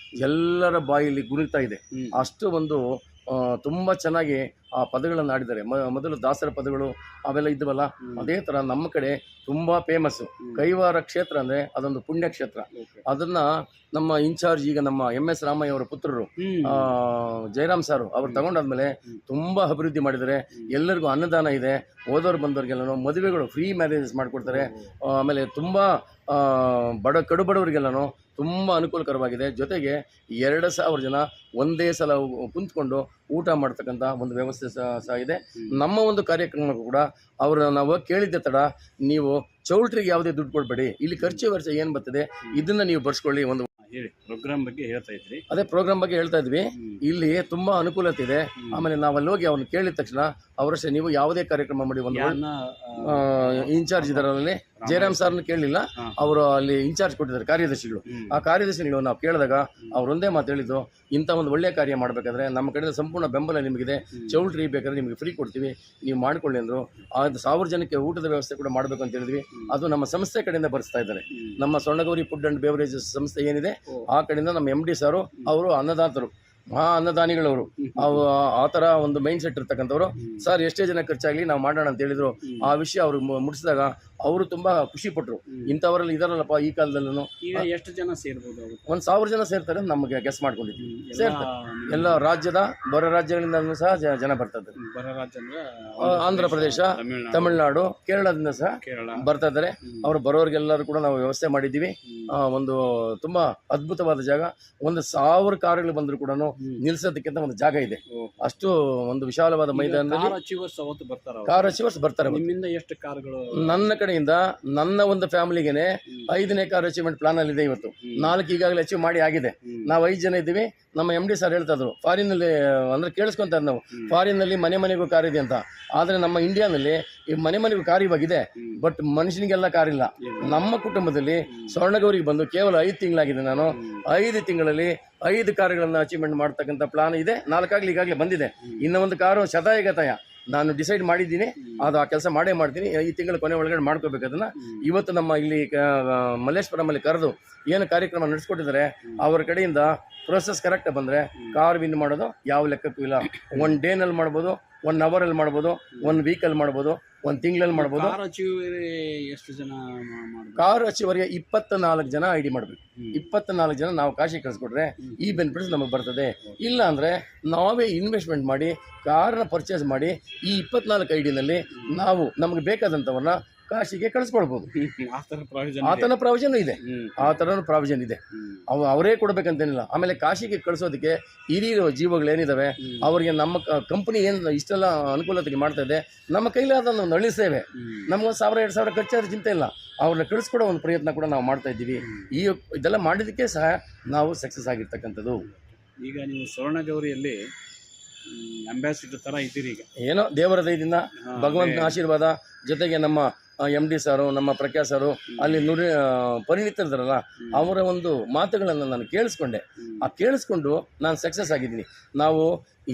ಎಲ್ಲರ ಬಾಯಲ್ಲಿ ಗುಣಿತಾ ಇದೆ. ಅಷ್ಟು ಒಂದು ತುಂಬ ಚೆನ್ನಾಗಿ ಆ ಪದಗಳನ್ನು ಆಡಿದ್ದಾರೆ. ಮೊದಲು ದಾಸರ ಪದಗಳು ಅವೆಲ್ಲ ಇದ್ದವಲ್ಲ, ಅದೇ ಥರ ನಮ್ಮ ಕಡೆ ತುಂಬ ಫೇಮಸ್ಸು ಕೈವಾರ ಕ್ಷೇತ್ರ ಅಂದರೆ ಅದೊಂದು ಪುಣ್ಯಕ್ಷೇತ್ರ. ಅದನ್ನು ನಮ್ಮ ಇನ್ಚಾರ್ಜ್ ಈಗ ನಮ್ಮ MS ರಾಮಯ್ಯ ಅವರ ಪುತ್ರರು ಜಯರಾಮ್ ಸಾರು ಅವ್ರು ತಗೊಂಡಾದ್ಮೇಲೆ ತುಂಬ ಅಭಿವೃದ್ಧಿ ಮಾಡಿದ್ದಾರೆ. ಎಲ್ಲರಿಗೂ ಅನ್ನದಾನ ಇದೆ, ಓದೋರು ಬಂದವ್ರಿಗೆಲ್ಲನೂ ಮದುವೆಗಳು ಫ್ರೀ ಮ್ಯಾರೇಜಸ್ ಮಾಡಿಕೊಡ್ತಾರೆ. ಆಮೇಲೆ ತುಂಬ ಕಡು ಬಡವರಿಗೆಲ್ಲನೂ ತುಂಬ ಅನುಕೂಲಕರವಾಗಿದೆ. ಜೊತೆಗೆ 2,000 ಜನ ಒಂದೇ ಸಲ ಕುಂತ್ಕೊಂಡು ಊಟ ಮಾಡ್ತಕ್ಕಂಥ ಒಂದು ವ್ಯವಸ್ಥೆ ಸಹ ಇದೆ. ನಮ್ಮ ಒಂದು ಕಾರ್ಯಕ್ರಮಕ್ಕೂ ಕೂಡ ನಾವು ಕೇಳಿದ್ದೆ ತಡ, ನೀವು ಚೌಲ್ಟ್ರಿಗೆ ಯಾವುದೇ ದುಡ್ಡು ಕೊಡಬೇಡಿ, ಇಲ್ಲಿ ಖರ್ಚು ವೆಚ್ಚ ಏನು ಬರ್ತದೆ ಇದನ್ನು ನೀವು ಬರ್ಸ್ಕೊಳ್ಳಿ. ಒಂದು ಹೇಳಿ, ಪ್ರೋಗ್ರಾಮ್ ಬಗ್ಗೆ ಹೇಳ್ತಾ ಇದ್ರಿ. ಅದೇ ಪ್ರೋಗ್ರಾಮ್ ಬಗ್ಗೆ ಹೇಳ್ತಾ ಇದ್ವಿ. ಇಲ್ಲಿ ತುಂಬಾ ಅನುಕೂಲತೆ ಇದೆ. ಆಮೇಲೆ ನಾವು ಅಲ್ಲಿ ಹೋಗಿ ಅವ್ನು ಕೇಳಿದ ತಕ್ಷಣ ಅವರಷ್ಟೇ ನೀವು ಯಾವುದೇ ಕಾರ್ಯಕ್ರಮ ಮಾಡಿ, ಒಂದು ಇನ್ಚಾರ್ಜ್ ಇದರಲ್ಲಿ ಜಯರಾಮ್ ಸರ್ನ ಕೇಳಲಿಲ್ಲ, ಅವರು ಅಲ್ಲಿ ಇನ್ಚಾರ್ಜ್ ಕೊಟ್ಟಿದ್ದಾರೆ ಕಾರ್ಯದರ್ಶಿಗಳು. ಆ ಕಾರ್ಯದರ್ಶಿಗಳು ನಾವು ಕೇಳಿದಾಗ ಅವ್ರು ಒಂದೇ ಮಾತು ಹೇಳಿದ್ದು, ಇಂಥ ಒಂದು ಒಳ್ಳೆಯ ಕಾರ್ಯ ಮಾಡಬೇಕಾದ್ರೆ ನಮ್ಮ ಕಡೆಯಿಂದ ಸಂಪೂರ್ಣ ಬೆಂಬಲ ನಿಮಗಿದೆ, ಚೌಲ್ಟ್ರಿ ಬೇಕಾದ್ರೆ ನಿಮಗೆ ಫ್ರೀ ಕೊಡ್ತೀವಿ, ನೀವು ಮಾಡ್ಕೊಳ್ಳಿ ಅಂದರು. ಅದು 1000 ಜನಕ್ಕೆ ಊಟದ ವ್ಯವಸ್ಥೆ ಕೂಡ ಮಾಡಬೇಕು ಅಂತ ಹೇಳಿದ್ವಿ. ಅದು ನಮ್ಮ ಸಂಸ್ಥೆ ಕಡೆಯಿಂದ ಬರೆಸ್ತಾ ಇದ್ದಾರೆ. ನಮ್ಮ ಸ್ವರ್ಣಗೌರಿ ಫುಡ್ ಅಂಡ್ ಬೇವರೇಜಸ್ ಸಂಸ್ಥೆ ಏನಿದೆ ಆ ಕಡೆಯಿಂದ ನಮ್ಮ MD ಸಾರು ಅವರು ಅನ್ನದಾತರು, ಅನ್ನದಾನಿಗಳವರು, ಆ ಥರ ಒಂದು ಮೈಂಡ್ ಸೆಟ್ ಇರ್ತಕ್ಕಂಥವ್ರು. ಸರ್ ಎಷ್ಟೇ ಜನ ಖರ್ಚಾಗಲಿ ನಾವು ಮಾಡೋಣ ಅಂತ ಹೇಳಿದ್ರು. ಆ ವಿಷಯ ಅವ್ರು ಮುಟ್ಟಿಸಿದಾಗ ಅವರು ತುಂಬಾ ಖುಷಿ ಪಟ್ಟರು. ಇಂಥವರಲ್ಲಿ ಇದಾರಲ್ಲಪ್ಪ ಈ ಕಾಲದಲ್ಲೂ. ಈಗ ಎಷ್ಟು ಜನ ಸೇರ್ಬೋದು? 1,000 ಜನ ಸೇರ್ತಾರೆ ನಮಗೆ ಗೆಸ್ ಮಾಡ್ಕೊಂಡಿದ್ವಿ. ಸೇರ್ತಾರೆ ಎಲ್ಲ ರಾಜ್ಯದ ಹೊರ ರಾಜ್ಯಗಳಿಂದ ಸಹ ಜನ ಬರ್ತಾರೆ. ಹೊರ ರಾಜ್ಯ ಅಂದ್ರೆ ಆಂಧ್ರ ಪ್ರದೇಶ, ತಮಿಳುನಾಡು, ಕೇರಳದಿಂದ ಸಹ ಬರ್ತಾ ಇದ್ದಾರೆ. ಅವರು ಬರೋರಿಗೆಲ್ಲರೂ ಕೂಡ ನಾವು ವ್ಯವಸ್ಥೆ ಮಾಡಿದ್ದೀವಿ. ಒಂದು ತುಂಬಾ ಅದ್ಭುತವಾದ ಜಾಗ. 1,000 ಕಾರುಗಳು ಬಂದರೂ ಕೂಡ ನಿಲ್ಸೋದಕ್ಕಿಂತ ಒಂದು ಜಾಗ ಇದೆ. ಅಷ್ಟು ಒಂದು ವಿಶಾಲವಾದ ಮೈದಾನದಲ್ಲಿ ಕಾರ್ ಅಚೀವರ್ಸ್ ಬರ್ತಾರೆ. ನಿಮ್ಮಿಂದ ಎಷ್ಟು ಕಾರುಗಳು? ನನ್ನ ಕಡೆಯಿಂದ ನನ್ನ ಒಂದು ಫ್ಯಾಮಿಲಿಗೆ 5ನೇ ಕಾರ್ ಅಚೀವ್ಮೆಂಟ್ ಪ್ಲಾನ್ ಅಲ್ಲಿ ಇದೆ. ಇವತ್ತು 4 ಈಗಾಗಲೇ ಅಚೀವ್ ಮಾಡಿ ಆಗಿದೆ. ನಾವು 5 ಜನ ಇದ್ದೀವಿ. ನಮ್ಮ MD ಸರ್ ಹೇಳ್ತಾ ಇದ್ರು, ಫಾರಿನಲ್ಲಿ ಅಂದ್ರೆ ಕೇಳಿಸ್ಕೊಂತಾರೆ ನಾವು, ಫಾರಿನ್ನಲ್ಲಿ ಮನೆಗೂ ಕಾರ್ ಇದೆ ಅಂತ. ಆದರೆ ನಮ್ಮ ಇಂಡಿಯಾನಲ್ಲಿ ಈ ಮನೆಗೂ ಕಾರ್ ಇವಾಗಿದೆ, ಬಟ್ ಮನುಷ್ಯನಿಗೆಲ್ಲ ಕಾರ್ ಇಲ್ಲ. ನಮ್ಮ ಕುಟುಂಬದಲ್ಲಿ ಸ್ವರ್ಣಗೌರಿಗೆ ಬಂದು ಕೇವಲ 5 ತಿಂಗಳಾಗಿದೆ. ನಾನು 5 ತಿಂಗಳಲ್ಲಿ 5 ಕಾರುಗಳನ್ನು ಅಚೀವ್ಮೆಂಟ್ ಮಾಡ್ತಕ್ಕಂಥ ಪ್ಲಾನ್ ಇದೆ. 4 ಈಗಾಗಲೇ ಬಂದಿದೆ. ಇನ್ನೂ ಒಂದು ಕಾರು ಶತಾಯಗತಾಯ ನಾನು ಡಿಸೈಡ್ ಮಾಡಿದ್ದೀನಿ. ಅದು ಆ ಕೆಲಸ ಮಾಡೇ ಮಾಡ್ತೀನಿ. ಈ ತಿಂಗಳ ಕೊನೆ ಒಳಗಡೆ ಮಾಡ್ಕೋಬೇಕು ಅದನ್ನು. ಇವತ್ತು ನಮ್ಮ ಇಲ್ಲಿ ಮಲ್ಲೇಶ್ವರಮಲ್ಲಿ ಕರೆದು ಏನು ಕಾರ್ಯಕ್ರಮ ನಡೆಸ್ಕೊಟ್ಟಿದ್ದಾರೆ, ಅವರ ಕಡೆಯಿಂದ ಪ್ರೊಸೆಸ್ ಕರೆಕ್ಟ್ ಬಂದರೆ ಕಾರ್ ವಿನ್ ಮಾಡೋದು ಯಾವ ಲೆಕ್ಕಕ್ಕೂ ಇಲ್ಲ. 1 ಡೇನಲ್ಲಿ ಮಾಡ್ಬೋದು, 1 ಅವರಲ್ಲಿ ಮಾಡ್ಬೋದು, 1 ವೀಕಲ್ಲಿ ಮಾಡ್ಬೋದು, 1 ತಿಂಗಳಲ್ಲಿ ಮಾಡ್ಬೋದು. ಎಷ್ಟು ಜನ ಕಾರ್ ಅಚೀವರ್ಗೆ 24 ಜನ ID ಮಾಡಬೇಕು. 24 ಜನ ನಾವು ಕಾಶಿ ಕಳಿಸ್ಕೊಟ್ರೆ ಈ ಬೆನಿಫಿಟ್ಸ್ ನಮಗೆ ಬರ್ತದೆ. ಇಲ್ಲ ಅಂದರೆ ನಾವೇ ಇನ್ವೆಸ್ಟ್ಮೆಂಟ್ ಮಾಡಿ ಕಾರ್ನ ಪರ್ಚೇಸ್ ಮಾಡಿ ಈ 24 IDನಲ್ಲಿ ನಾವು ನಮಗೆ ಬೇಕಾದಂಥವನ್ನ ಕಾಶಿಗೆ ಕಳಿಸ್ಕೊಳ್ಬೋದು. ಆ ಥರ ಪ್ರಾವಿಷನ್ ಇದೆ. ಆ ಥರ ಪ್ರಾವಿಷನ್ ಇದೆ. ಅವರೇ ಕೊಡ್ಬೇಕಂತೇನಿಲ್ಲ. ಆಮೇಲೆ ಕಾಶಿಗೆ ಕಳಿಸೋದಕ್ಕೆ ಹಿರಿಯ ಜೀವಗಳೇನಿದ್ದಾವೆ ಅವರಿಗೆ ನಮ್ಮ ಕಂಪನಿ ಏನು ಇಷ್ಟೆಲ್ಲ ಅನುಕೂಲತೆಗೆ ಮಾಡ್ತಾ ಇದೆ, ನಮ್ಮ ಕೈಲಾದ ಒಂದು ಹಳ್ಳಿ ಸೇವೆ. ನಮ್ಗೆ 1,000-2,000 ಖರ್ಚಾದ್ರೆ ಚಿಂತೆ ಇಲ್ಲ. ಅವ್ರನ್ನ ಕಳಿಸ್ಕೊಡೋ ಒಂದು ಪ್ರಯತ್ನ ಕೂಡ ನಾವು ಮಾಡ್ತಾ ಇದ್ದೀವಿ. ಇದೆಲ್ಲ ಮಾಡಿದ್ದಕ್ಕೆ ಸಹ ನಾವು ಸಕ್ಸಸ್ ಆಗಿರ್ತಕ್ಕಂಥದ್ದು. ಈಗ ನೀವು ಸ್ವರ್ಣಗೌರಿಯಲ್ಲಿ ಅಂಬಾಸಿಡರ್ ಥರ ಇದ್ದೀರಿ. ಈಗ ಏನೋ ದೇವರ ದಯದಿಂದ, ಭಗವಂತನ ಆಶೀರ್ವಾದ, ಜೊತೆಗೆ ನಮ್ಮ MD ಸಾರು, ನಮ್ಮ ಪ್ರಕಾಶ್ ಸಾರು ಅಲ್ಲಿ ಪರಿಣಿತರಿದ್ದಾರಲ್ಲ, ಅವರ ಒಂದು ಮಾತುಗಳನ್ನು ನಾನು ಕೇಳಿಸ್ಕೊಂಡೆ. ಕೇಳಿಸ್ಕೊಂಡು ನಾನು ಸಕ್ಸಸ್ ಆಗಿದ್ದೀನಿ. ನಾವು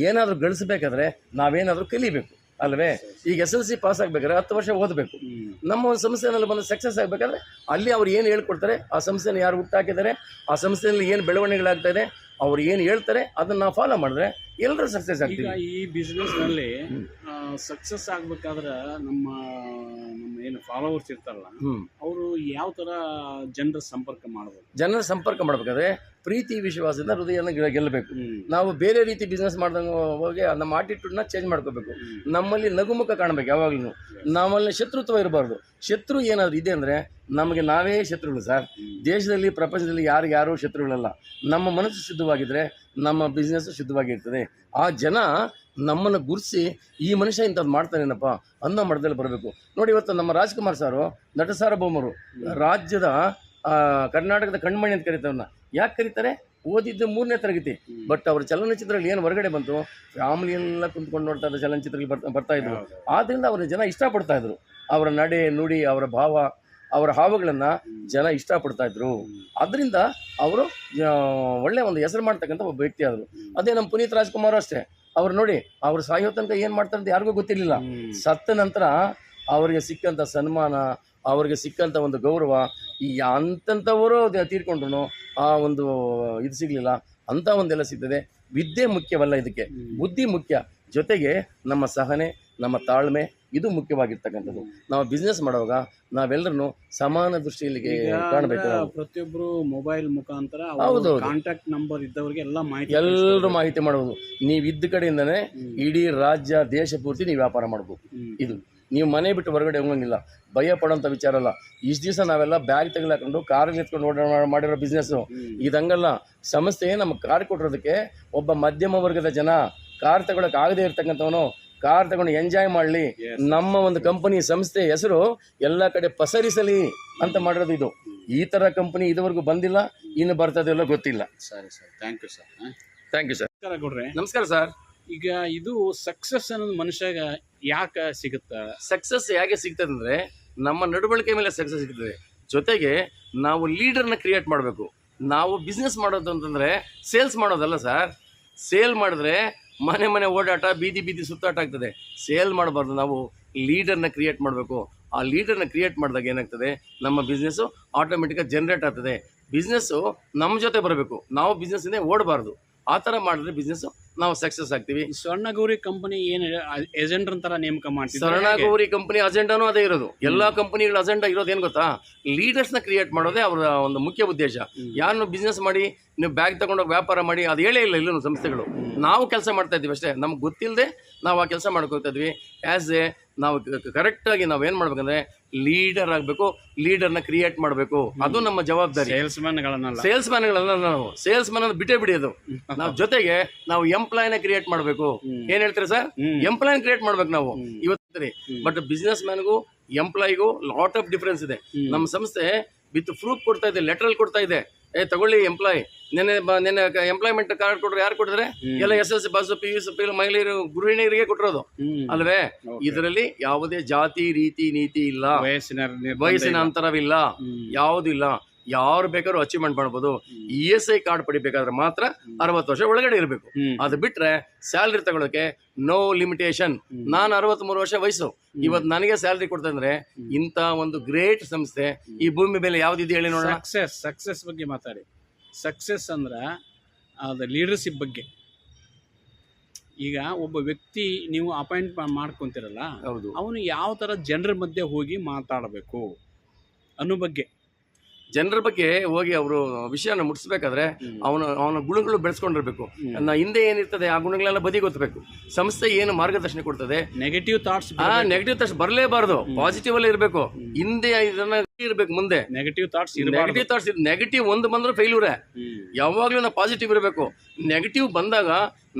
ಏನಾದರೂ ಗಳಿಸ್ಬೇಕಾದ್ರೆ ನಾವೇನಾದರೂ ಕಲಿಬೇಕು ಅಲ್ವೇ? ಈಗ SLC ಪಾಸ್ ಆಗಬೇಕಾದ್ರೆ 10 ವರ್ಷ ಓದಬೇಕು. ನಮ್ಮ ಒಂದು ಸಂಸ್ಥೆಯಲ್ಲಿ ಬಂದು ಸಕ್ಸಸ್ ಆಗಬೇಕಾದ್ರೆ ಅಲ್ಲಿ ಅವ್ರು ಏನು ಹೇಳ್ಕೊಡ್ತಾರೆ, ಆ ಸಂಸ್ಥೆನ ಯಾರು ಹುಟ್ಟಾಕಿದ್ದಾರೆ, ಆ ಸಂಸ್ಥೆಯಲ್ಲಿ ಏನು ಬೆಳವಣಿಗೆಗಳಾಗ್ತಾ ಇದೆ, ಅವ್ರು ಏನು ಹೇಳ್ತಾರೆ ಅದನ್ನು ನಾವು ಫಾಲೋ ಮಾಡಿದ್ರೆ ಎಲ್ಲರೂ ಸಕ್ಸಸ್ ಆಗ್ತೀವಿ. ಈ ಬಿಸ್ನೆಸ್ನಲ್ಲಿ ಸಕ್ಸಸ್ ಆಗ್ಬೇಕಾದ್ರೆ ನಮ್ಮ ಏನು ಫಾಲೋವರ್ಸ್ ಇರ್ತಾರಲ್ಲ, ಅವರು ಯಾವ ಥರ ಜನರ ಸಂಪರ್ಕ ಮಾಡ್ಬೇಕು? ಜನರ ಸಂಪರ್ಕ ಮಾಡಬೇಕಾದ್ರೆ ಪ್ರೀತಿ ವಿಶ್ವಾಸದಿಂದ ಹೃದಯನ ಗೆಲ್ಲಬೇಕು. ನಾವು ಬೇರೆ ರೀತಿ ಬಿಸ್ನೆಸ್ ಮಾಡ್ದಂಗೆ ಹೋಗಿ ನಮ್ಮ ಆಟಿಟ್ಯೂಡ್ನ ಚೇಂಜ್ ಮಾಡ್ಕೋಬೇಕು. ನಮ್ಮಲ್ಲಿ ನಗುಮುಖ ಕಾಣಬೇಕು ಯಾವಾಗಲೂ. ನಮ್ಮಲ್ಲಿ ಶತ್ರುತ್ವ ಇರಬಾರ್ದು. ಶತ್ರು ಏನಾದರೂ ಇದೆ ಅಂದರೆ ನಮಗೆ ನಾವೇ ಶತ್ರುಗಳು ಸರ್. ದೇಶದಲ್ಲಿ ಪ್ರಪಂಚದಲ್ಲಿ ಯಾರು ಶತ್ರುಗಳಲ್ಲ. ನಮ್ಮ ಮನಸ್ಸು ಶುದ್ಧವಾಗಿದ್ದರೆ ನಮ್ಮ ಬಿಸ್ನೆಸ್ಸು ಶುದ್ಧವಾಗಿರ್ತದೆ. ಆ ಜನ ನಮ್ಮನ್ನು ಗುರುತಿಸಿ ಈ ಮನುಷ್ಯ ಇಂಥದ್ದು ಮಾಡ್ತಾನೇನಪ್ಪ ಅನ್ನೋ ಮಟ್ಟದಲ್ಲಿ ಬರಬೇಕು. ನೋಡಿ, ಇವತ್ತು ನಮ್ಮ ರಾಜ್ಕುಮಾರ್ ಸಾರು ನಟ ಸಾರ್ವಭೌಮರು ರಾಜ್ಯದ ಕರ್ನಾಟಕದ ಕಣ್ಮಣಿ ಅಂತ ಕರೀತಾರನ್ನ. ಯಾಕೆ ಕರೀತಾರೆ? ಓದಿದ್ದು 3ನೇ ತರಗತಿ. ಬಟ್ ಅವ್ರ ಚಲನಚಿತ್ರಗಳು ಏನು ಹೊರಗಡೆ ಬಂತು, ಫ್ಯಾಮಿಲಿ ಎಲ್ಲ ಕುಂತ್ಕೊಂಡು ನೋಡ್ತಾ ಇದ್ದ ಚಲನಚಿತ್ರಗಳು ಬರ್ತಾ ಇದ್ರು. ಆದ್ದರಿಂದ ಅವ್ರ ಜನ ಇಷ್ಟಪಡ್ತಾ ಇದ್ರು. ಅವರ ನಡೆ ನುಡಿ, ಅವರ ಭಾವ, ಅವರ ಹಾವುಗಳನ್ನು ಜನ ಇಷ್ಟಪಡ್ತಾ ಇದ್ರು. ಅದರಿಂದ ಅವರು ಒಳ್ಳೆ ಒಂದು ಹೆಸರು ಮಾಡ್ತಕ್ಕಂಥ ಒಬ್ಬ ವ್ಯಕ್ತಿ ಆದರು. ಅದೇ ನಮ್ಮ ಪುನೀತ್ ರಾಜ್ಕುಮಾರ್ ಅಷ್ಟೇ. ಅವ್ರು ನೋಡಿ, ಅವ್ರು ಸಾಯೋ ತನಕ ಏನು ಮಾಡ್ತಾರೆ ಅಂತ ಯಾರಿಗೂ ಗೊತ್ತಿರಲಿಲ್ಲ. ಸತ್ತ ನಂತರ ಅವರಿಗೆ ಸಿಕ್ಕಂಥ ಸನ್ಮಾನ, ಅವರಿಗೆ ಸಿಕ್ಕಂಥ ಒಂದು ಗೌರವ, ಈ ಅಂಥವರು ತೀರ್ಕೊಂಡ್ರು ಆ ಒಂದು ಇದು ಸಿಗಲಿಲ್ಲ. ಅಂಥ ಒಂದೆಲ್ಲ ಸಿಗ್ತದೆ. ವಿದ್ಯೆ ಮುಖ್ಯವಲ್ಲ, ಇದಕ್ಕೆ ಬುದ್ಧಿ ಮುಖ್ಯ. ಜೊತೆಗೆ ನಮ್ಮ ಸಹನೆ, ನಮ್ಮ ತಾಳ್ಮೆ ಇದು ಮುಖ್ಯವಾಗಿರ್ತಕ್ಕಂಥದ್ದು. ನಾವು ಬಿಸ್ನೆಸ್ ಮಾಡುವಾಗ ನಾವೆಲ್ಲರೂ ಸಮಾನ ದೃಷ್ಟಿಯಲ್ಲಿ ಕಾಣಬೇಕು. ಪ್ರತಿಯೊಬ್ಬರು ಮೊಬೈಲ್ ಮುಖಾಂತರ ಹೌದು, ಕಾಂಟ್ಯಾಕ್ಟ್ ನಂಬರ್ ಇದ್ದವರಿಗೆ ಎಲ್ಲರೂ ಮಾಹಿತಿ ಮಾಡಬಹುದು. ನೀವು ಇದ್ದ ಕಡೆಯಿಂದನೇ ಇಡೀ ರಾಜ್ಯ ದೇಶ ಪೂರ್ತಿ ನೀವು ವ್ಯಾಪಾರ ಮಾಡ್ಬೋದು. ಇದು ನೀವು ಮನೆ ಬಿಟ್ಟು ಹೊರಗಡೆ ಹೋಗಂಗಿಲ್ಲ, ಭಯ ಪಡೋಂಥ ವಿಚಾರ ಅಲ್ಲ. ಇಷ್ಟು ದಿವಸ ನಾವೆಲ್ಲ ಬ್ಯಾಗ್ ತೆಗೆಲಾಕೊಂಡು ಕಾರ್ ಎತ್ಕೊಂಡು ಮಾಡಿರೋ ಬಿಸ್ನೆಸ್ಸು ಇದಂಗಲ್ಲ. ಸಂಸ್ಥೆ ನಮ್ಗೆ ಕಾರ್ ಕೊಟ್ಟಿರೋದಕ್ಕೆ ಒಬ್ಬ ಮಧ್ಯಮ ವರ್ಗದ ಜನ ಕಾರ್ ತಗೊಳಕ್ ಆಗದೆ ಇರ್ತಕ್ಕಂಥವನು ಕಾರ್ ತಗೊಂಡು ಎಂಜಾಯ್ ಮಾಡಲಿ, ನಮ್ಮ ಒಂದು ಕಂಪನಿ ಸಂಸ್ಥೆ ಹೆಸರು ಎಲ್ಲ ಕಡೆ ಪಸರಿಸಲಿ ಅಂತ ಮಾಡಿರೋದು ಇದು. ಈ ಥರ ಕಂಪನಿ ಇದುವರೆಗೂ ಬಂದಿಲ್ಲ, ಇನ್ನು ಬರ್ತದೆಲ್ಲ ಗೊತ್ತಿಲ್ಲ. ಸರಿ sir, thank you sir. Thank you sir. ನಮಸ್ಕಾರ ಗೌಡ್ರೆ. ನಮಸ್ಕಾರ ಸರ್. ಈಗ ಇದು ಸಕ್ಸಸ್ ಅನ್ನೋದು ಮನುಷ್ಯಾಗ ಯಾಕೆ ಸಿಗುತ್ತಾ? ಸಕ್ಸಸ್ ಹೇಗೆ ಸಿಗ್ತದೆ ಅಂದರೆ ನಮ್ಮ ನಡವಳಿಕೆ ಮೇಲೆ ಸಕ್ಸಸ್ ಸಿಗ್ತದೆ. ಜೊತೆಗೆ ನಾವು ಲೀಡರ್ನ ಕ್ರಿಯೇಟ್ ಮಾಡಬೇಕು. ನಾವು ಬಿಸ್ನೆಸ್ ಮಾಡೋದು ಅಂತಂದರೆ ಸೇಲ್ಸ್ ಮಾಡೋದಲ್ಲ ಸರ್. ಸೇಲ್ ಮಾಡಿದ್ರೆ ಮನೆ ಮನೆ ಓಡಾಟ, ಬೀದಿ ಬೀದಿ ಸುತ್ತಾಟ ಆಗ್ತದೆ. ಸೇಲ್ ಮಾಡಬಾರ್ದು, ನಾವು ಲೀಡರ್ನ ಕ್ರಿಯೇಟ್ ಮಾಡಬೇಕು. ಆ ಲೀಡರ್ನ ಕ್ರಿಯೇಟ್ ಮಾಡಿದಾಗ ಏನಾಗ್ತದೆ, ನಮ್ಮ ಬಿಸ್ನೆಸ್ಸು ಆಟೋಮೆಟಿಕಾಗಿ ಜನ್ರೇಟ್ ಆಗ್ತದೆ. ಬಿಸ್ನೆಸ್ಸು ನಮ್ಮ ಜೊತೆ ಬರಬೇಕು, ನಾವು ಬಿಸ್ನೆಸ್ಸಿಂದ ಓಡಬಾರ್ದು. ಆ ಥರ ಮಾಡಿದ್ರೆ ಬಿಸ್ನೆಸ್ಸು ನಾವು ಸಕ್ಸಸ್ ಆಗ್ತೀವಿ. ಸ್ವರ್ಣಗೌರಿ ಕಂಪನಿ ಏನು ಏಜೆಂಟ್ ಅಂತಾರ ನೇಮಕ ಮಾಡ್ತೀವಿ. ಸ್ವರ್ಣಗೌರಿ ಕಂಪನಿ ಅಜೆಂಡಾನು ಅದೇ ಇರೋದು. ಎಲ್ಲಾ ಕಂಪನಿಗಳ ಅಜೆಂಡಾ ಇರೋದು ಏನು ಗೊತ್ತಾ, ಲೀಡರ್ಸ್ನ ಕ್ರಿಯೇಟ್ ಮಾಡೋದೇ ಅವರ ಒಂದು ಮುಖ್ಯ ಉದ್ದೇಶ. ಯಾರನ್ನು ಬಿಸ್ನೆಸ್ ಮಾಡಿ ನೀವು ಬ್ಯಾಗ್ ತಗೊಂಡೋಗಿ ವ್ಯಾಪಾರ ಮಾಡಿ ಅದು ಹೇಳೇ ಇಲ್ಲ ಇಲ್ಲೂ ಸಂಸ್ಥೆಗಳು. ನಾವು ಕೆಲಸ ಮಾಡ್ತಾ ಇದ್ದೀವಿ ಅಷ್ಟೇ, ನಮ್ಗೆ ಗೊತ್ತಿಲ್ಲದೆ ನಾವು ಆ ಕೆಲಸ ಮಾಡ್ಕೊಳ್ತಾ ಇದ್ವಿ. ಆ್ಯಸ್ ಎ ನಾವು ಕರೆಕ್ಟಾಗಿ ನಾವು ಏನು ಮಾಡ್ಬೇಕಂದ್ರೆ ಲೀಡರ್ ಆಗಬೇಕು, ಲೀಡರ್ನ ಕ್ರಿಯೇಟ್ ಮಾಡಬೇಕು. ಅದು ನಮ್ಮ ಜವಾಬ್ದಾರಿ. ಸೇಲ್ಸ್ಮ್ಯಾನ್ಗಳನ್ನ ನಾವು ಸೇಲ್ಸ್ಮ್ಯಾನ್ ಅನ್ನು ಬಿಟ್ಟೇ ಬಿಡಿ. ಅದು ನಾವು ಜೊತೆಗೆ ನಾವು ಎಂಪ್ಲಾಯ್ನ ಕ್ರಿಯೇಟ್ ಮಾಡಬೇಕು. ಏನ್ ಹೇಳ್ತೀರಾ ಸರ್? ಎಂಪ್ಲಾಯ್ನ ಕ್ರಿಯೇಟ್ ಮಾಡ್ಬೇಕು ನಾವು ಇವತ್ತು. ಬಟ್ ಬಿಸ್ನೆಸ್ ಮ್ಯಾನ್ಗೂ ಎಂಪ್ಲಾಯಿಗೂ ಲಾಟ್ ಆಫ್ ಡಿಫ್ರೆನ್ಸ್ ಇದೆ. ನಮ್ಮ ಸಂಸ್ಥೆ ವಿತ್ ಪ್ರೂಫ್ ಕೊಡ್ತಾ ಇದೆ, ಲೆಟರ್ ಕೊಡ್ತಾ ಇದೆ. ತಗೊಳ್ಳಿ ಎಂಪ್ಲಾಯ್, ನೆನ್ನೆ ಎಂಪ್ಲಾಯ್ಮೆಂಟ್ ಕಾರ್ಡ್ ಕೊಟ್ರೆ ಯಾರು ಕೊಟ್ಟಿದ್ರೆ ಎಲ್ಲ SSLC ಪಾಸ್, PUC ಮಹಿಳೆಯರು ಗೃಹಿಣಿಯರಿಗೆ ಕೊಟ್ಟಿರೋದು ಅಲ್ವೇ. ಇದರಲ್ಲಿ ಯಾವುದೇ ಜಾತಿ ರೀತಿ ನೀತಿ ಇಲ್ಲ, ವಯಸ್ಸಿನ ಅಂತರವಿಲ್ಲ, ಯಾವುದೂ ಇಲ್ಲ. ಯಾರು ಬೇಕಾದ್ರೂ ಅಚೀವ್ಮೆಂಟ್ ಮಾಡ್ಬೋದು. ESI ಕಾರ್ಡ್ ಪಡಿಬೇಕಾದ್ರೆ ಮಾತ್ರ 60 ವರ್ಷ ಒಳಗಡೆ ಇರಬೇಕು. ಅದು ಬಿಟ್ರೆ ಸ್ಯಾಲ್ರಿ ತಗೊಳಕ್ಕೆ ನೋ ಲಿಮಿಟೇಷನ್. ನಾನು 63 ವರ್ಷ ವಯಸ್ಸು, ಇವತ್ತು ನನಗೆ ಸ್ಯಾಲ್ರಿ ಕೊಡ್ತಾ ಇದ್ರೆ ಇಂಥ ಒಂದು ಗ್ರೇಟ್ ಸಂಸ್ಥೆ ಈ ಭೂಮಿ ಮೇಲೆ ಯಾವ್ದಿದೆ ಹೇಳಿ ನೋಡೋಣ. ಸಕ್ಸಸ್ ಬಗ್ಗೆ ಮಾತಾಡಿ. ಸಕ್ಸಸ್ ಅಂದ್ರೆ ಅದು ಲೀಡರ್ಶಿಪ್ ಬಗ್ಗೆ. ಈಗ ಒಬ್ಬ ವ್ಯಕ್ತಿ ನೀವು ಅಪಾಯಿಂಟ್ ಮಾಡ್ಕೊಂತೀರಲ್ಲ, ಹೌದು, ಅವನು ಯಾವ ಥರ ಜನರ ಮಧ್ಯೆ ಹೋಗಿ ಮಾತಾಡಬೇಕು ಅನ್ನೋ ಬಗ್ಗೆ, ಜನರ ಬಗ್ಗೆ ಹೋಗಿ ಅವರು ವಿಷಯನ ಮುಟ್ಟಿಸ್ಬೇಕಾದ್ರೆ ಅವನ ಗುಣಗಳು ಬೆಳೆಸ್ಕೊಂಡಿರ್ಬೇಕು. ಹಿಂದೆ ಏನಿರ್ತದೆ ಆ ಗುಣಗಳೆಲ್ಲ ಬದಿ ಗೊತ್ತಬೇಕು. ಸಂಸ್ಥೆ ಏನು ಮಾರ್ಗದರ್ಶನ ಕೊಡ್ತದೆ, ನೆಗೆಟಿವ್ ಥಾಟ್ಸ್ ಬರಲೇಬಾರ್ದು, ಪಾಸಿಟಿವ್ ಅಲ್ಲಿ ಇರಬೇಕು. ಹಿಂದೆ ಇದನ್ನ ಇರ್ಬೇಕು, ಮುಂದೆ ನೆಗೆಟಿವ್ ಥಾಟ್ಸ್ ನೆಗೆಟಿವ್ ಒಂದು ಬಂದ್ರೆ ಫೇಲ್ಯೂರೇ. ಯಾವಾಗ್ಲೂ ನಾವು ಪಾಸಿಟಿವ್ ಇರಬೇಕು. ನೆಗೆಟಿವ್ ಬಂದಾಗ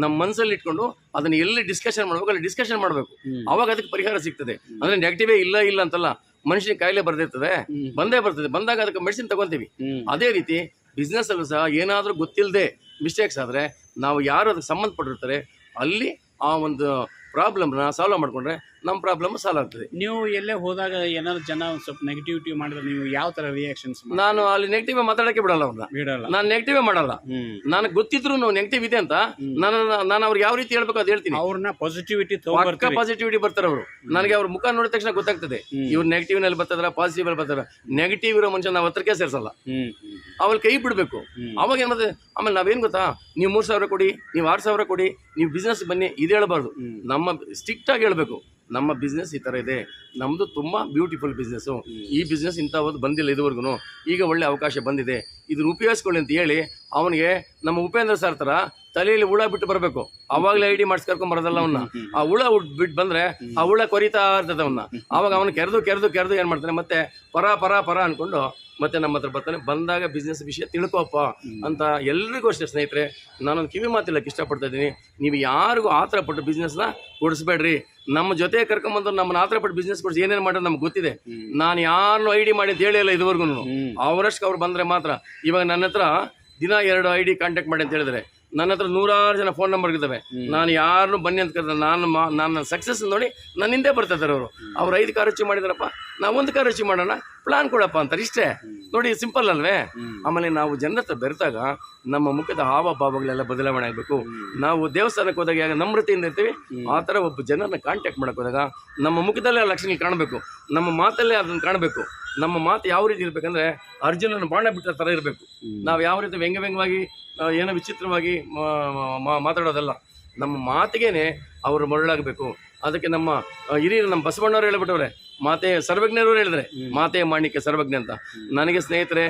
ನಮ್ಮ ಮನಸ್ಸಲ್ಲಿ ಇಟ್ಕೊಂಡು ಅದನ್ನ ಎಲ್ಲಿ ಡಿಸ್ಕಷನ್ ಮಾಡ್ಬೇಕು ಅಲ್ಲಿ ಡಿಸ್ಕಷನ್ ಮಾಡ್ಬೇಕು. ಅವಾಗ ಅದಕ್ಕೆ ಪರಿಹಾರ ಸಿಗ್ತದೆ. ಅಂದ್ರೆ ನೆಗೆಟಿವೇ ಇಲ್ಲ ಅಂತಲ್ಲ, ಮನುಷ್ಯನಿಗೆ ಕಾಯಿಲೆ ಬರ್ದಿರ್ತದೆ, ಬಂದೇ ಬರ್ತದೆ. ಬಂದಾಗ ಅದಕ್ಕೆ ಮೆಡಿಸಿನ್ ತಗೊಂತೀವಿ. ಅದೇ ರೀತಿ ಬಿಸ್ನೆಸ್ ಅಲ್ಲೂ ಸಹ ಏನಾದ್ರೂ ಗೊತ್ತಿಲ್ಲದೆ ಮಿಸ್ಟೇಕ್ಸ್ ಆದ್ರೆ ನಾವು ಯಾರು ಅದಕ್ಕೆ ಸಂಬಂಧಪಟ್ಟಿರ್ತಾರೆ ಅಲ್ಲಿ ಆ ಒಂದು ಪ್ರಾಬ್ಲಮ್ನ ಸಾಲ್ವ್ ಮಾಡ್ಕೊಂಡ್ರೆ ನಮ್ಮ ಪ್ರಾಬ್ಲಮ್ ಸಾಲ್ವ್ ಆಗ್ತದೆ. ನೀವು ಎಲ್ಲೇ ಹೋದಾಗ ಏನಾದ್ರು ಜನ ಸ್ವಲ್ಪ ನೆಗೆಟಿವಿಟಿ ಮಾಡಿದ್ರೆ ನೀವು ಯಾವ ತರ ರಿಯಾಕ್ಷನ್ಸ್? ನಾನು ಅಲ್ಲಿ ನೆಗೆಟಿವ್ ಮಾತಾಡಕ್ಕೆ ಬಿಡಲ್ಲ ಅವ್ರನ್ನ. ನಾನು ನೆಗೆಟಿವ್ ಮಾಡಲ್ಲ. ನನಗೆ ಗೊತ್ತಿದ್ರು ನೆಗೆಟಿವ್ ಇದೆ ಅಂತ ನಾನು ಅವ್ರಿಗೆ ಯಾವ ರೀತಿ ಹೇಳ್ಬೇಕು ಅದು ಹೇಳ್ತೀನಿ. ಅವ್ರನ್ನ ಪಾಸಿಟಿವಿಟಿ ಬರ್ತಾರೆ ಅವರು. ನನಗೆ ಅವ್ರ ಮುಖ ನೋಡಿದ ತಕ್ಷಣ ಗೊತ್ತಾಗ್ತದೆ ಇವ್ರು ನೆಗೆಟಿವ್ ನಲ್ಲಿ ಬರ್ತಾರ, ಪಾಸಿಟಿವ್ ಅಲ್ಲಿ ಬರ್ತಾರ. ನೆಗೆಟಿವ್ ಇರೋ ಮನುಷ್ಯ ನಾವು ಹತ್ರಕ್ಕೆ ಸೇರಿಸಲ್ಲ, ಅವ್ರ ಕೈ ಬಿಡ್ಬೇಕು. ಅವಾಗ ಏನ್ ಮಾಡ್ತದೆ, ಆಮೇಲೆ ನಾವೇನ್ ಗೊತ್ತಾ, ನೀವು 3,000 ಕೊಡಿ, ನೀವು 6,000 ಕೊಡಿ, ನೀವು ಬಿಸ್ನೆಸ್ ಬನ್ನಿ, ಇದು ಹೇಳ್ಬಾರ್ದು. ನಮ್ಮ ಸ್ಟ್ರಿಕ್ಟ್ ಆಗಿ ಹೇಳ್ಬೇಕು, ನಮ್ಮ ಬಿಸ್ನೆಸ್ ಈ ಥರ ಇದೆ, ನಮ್ಮದು ತುಂಬ ಬ್ಯೂಟಿಫುಲ್ ಬಿಸ್ನೆಸ್ಸು, ಈ ಬಿಸ್ನೆಸ್ ಇಂಥದ್ದು ಬಂದಿಲ್ಲ ಇದುವರೆಗೂ, ಈಗ ಒಳ್ಳೆ ಅವಕಾಶ ಬಂದಿದೆ, ಇದನ್ನು ಉಪಯೋಗಿಸ್ಕೊಳ್ಳಿ ಅಂತ ಹೇಳಿ ಅವನಿಗೆ ನಮ್ಮ ಉಪೇಂದ್ರ ಸರ್ ಥರ ತಲೆಯಲ್ಲಿ ಹುಳ ಬಿಟ್ಟು ಬರಬೇಕು. ಅವಾಗಲೇ ID ಮಾಡಿಸಿ ಕರ್ಕೊಂಬರೋದಲ್ಲ ಅವನ್ನ. ಆ ಹುಳ ಬಿಟ್ಟು ಬಂದರೆ ಆ ಹುಳ ಕೊರಿತಾ ಇರ್ತದೆ ಅವನ್ನ. ಅವಾಗ ಅವನು ಕೆರೆದು ಏನು ಮಾಡ್ತಾನೆ, ಮತ್ತೆ ಪರ ಅಂದ್ಕೊಂಡು ಮತ್ತೆ ನಮ್ಮ ಹತ್ರ ಬರ್ತಾನೆ. ಬಂದಾಗ ಬಿಸ್ನೆಸ್ ವಿಷಯ ತಿಳ್ಕೊಪ್ಪ ಅಂತ ಎಲ್ರಿಗೂ ಅಷ್ಟೇ ಸ್ನೇಹಿತರೆ, ನಾನೊಂದು ಕಿವಿ ಮಾತಿಲ್ಲಕ್ಕೆ ಇಷ್ಟಪಡ್ತಾ ಇದ್ದೀನಿ. ನೀವು ಯಾರಿಗೂ ಆತರ ಪಟ್ಟು ಬಿಸ್ನೆಸ್ನ ಕೊಡಿಸ್ಬೇಡ್ರಿ. ನಮ್ಮ ಜೊತೆ ಕರ್ಕೊಂಬಂದು ನಮ್ಮನ್ನ ಆತರ ಪಟ್ಟು ಬಿಸ್ನೆಸ್ ಕೊಡಿಸಿ ಏನೇನು ಮಾಡೋದು ನಮ್ಗೆ ಗೊತ್ತಿದೆ. ನಾನು ಯಾರನ್ನು ID ಮಾಡಿ ಅಂತ ಹೇಳಿಲ್ಲ ಇದುವರೆಗೂ. ಅವರಷ್ಟು ಅವ್ರು ಬಂದರೆ ಮಾತ್ರ. ಇವಾಗ ನನ್ನ ಹತ್ರ ದಿನ 2 ID ಕಾಂಟ್ಯಾಕ್ಟ್ ಮಾಡಿ ಅಂತ ಹೇಳಿದ್ರೆ ನನ್ನ ಹತ್ರ 100 ಜನ ಫೋನ್ ನಂಬರ್ ಇದ್ದಾವೆ. ನಾನು ಯಾರನ್ನು ಬನ್ನಿ ಅಂತ ಕರೆದ್ರೆ ನಾನು ಸಕ್ಸಸ್ ನೋಡಿ ನನ್ನ ಹಿಂದೆ ಬರ್ತಾ ಇದ್ದಾರೆ ಅವರು. ಅವ್ರು 5 ಕಾರ್ ಅಚೀವ್ ಮಾಡಿದಾರಪ್ಪ, ನಾವು 1 ಕಾರ್ ಅಚೀವ್ ಮಾಡೋಣ, ಪ್ಲಾನ್ ಕೊಡಪ್ಪ ಅಂತಾರೆ. ಇಷ್ಟೇ ನೋಡಿ, ಸಿಂಪಲ್ ಅಲ್ವೇ? ಆಮೇಲೆ ನಾವು ಜನರ ಹತ್ರ ಬೆರೆತಾಗ ನಮ್ಮ ಮುಖದ ಹಾವಭಾವಗಳೆಲ್ಲ ಬದಲಾವಣೆ ಆಗಬೇಕು. ನಾವು ದೇವಸ್ಥಾನಕ್ಕೆ ಹೋದಾಗ ಯಾಕೆ ನಮ್ರತೆಯಿಂದ ಇರ್ತೀವಿ, ಆ ಥರ ಒಬ್ಬ ಜನರನ್ನ ಕಾಂಟ್ಯಾಕ್ಟ್ ಮಾಡಕ್ಕೆ ಹೋದಾಗ ನಮ್ಮ ಮುಖದಲ್ಲೇ ಆ ಲಕ್ಷಣ ಕಾಣಬೇಕು, ನಮ್ಮ ಮಾತಲ್ಲೇ ಅದನ್ನು ಕಾಣಬೇಕು. ನಮ್ಮ ಮಾತು ಯಾವ ರೀತಿ ಇರಬೇಕಂದ್ರೆ ಅರ್ಜುನನ ಬಾಣ ಬಿಟ್ಟ ಥರ ಇರಬೇಕು. ನಾವು ಯಾವ ರೀತಿ ವ್ಯಂಗ್ಯವಾಗಿ ಏನೋ ವಿಚಿತ್ರವಾಗಿ ಮಾತಾಡೋದಲ್ಲ. ನಮ್ಮ ಮಾತಿಗೇನೆ ಅವರು ಮರಳಾಗಬೇಕು. ಅದಕ್ಕೆ ನಮ್ಮ ಹಿರಿಯರು, ನಮ್ಮ ಬಸವಣ್ಣವ್ರು ಹೇಳ್ಬಿಟ್ಟವ್ರೆ, ಮಾತೆ ಸರ್ವಜ್ಞರು ಹೇಳಿದ್ರೆ, ಮಾತೆ ಮಾಣಿಕ್ಯ ಸರ್ವಜ್ಞ ಅಂತ. ನನಗೆ ಸ್ನೇಹಿತರೆ,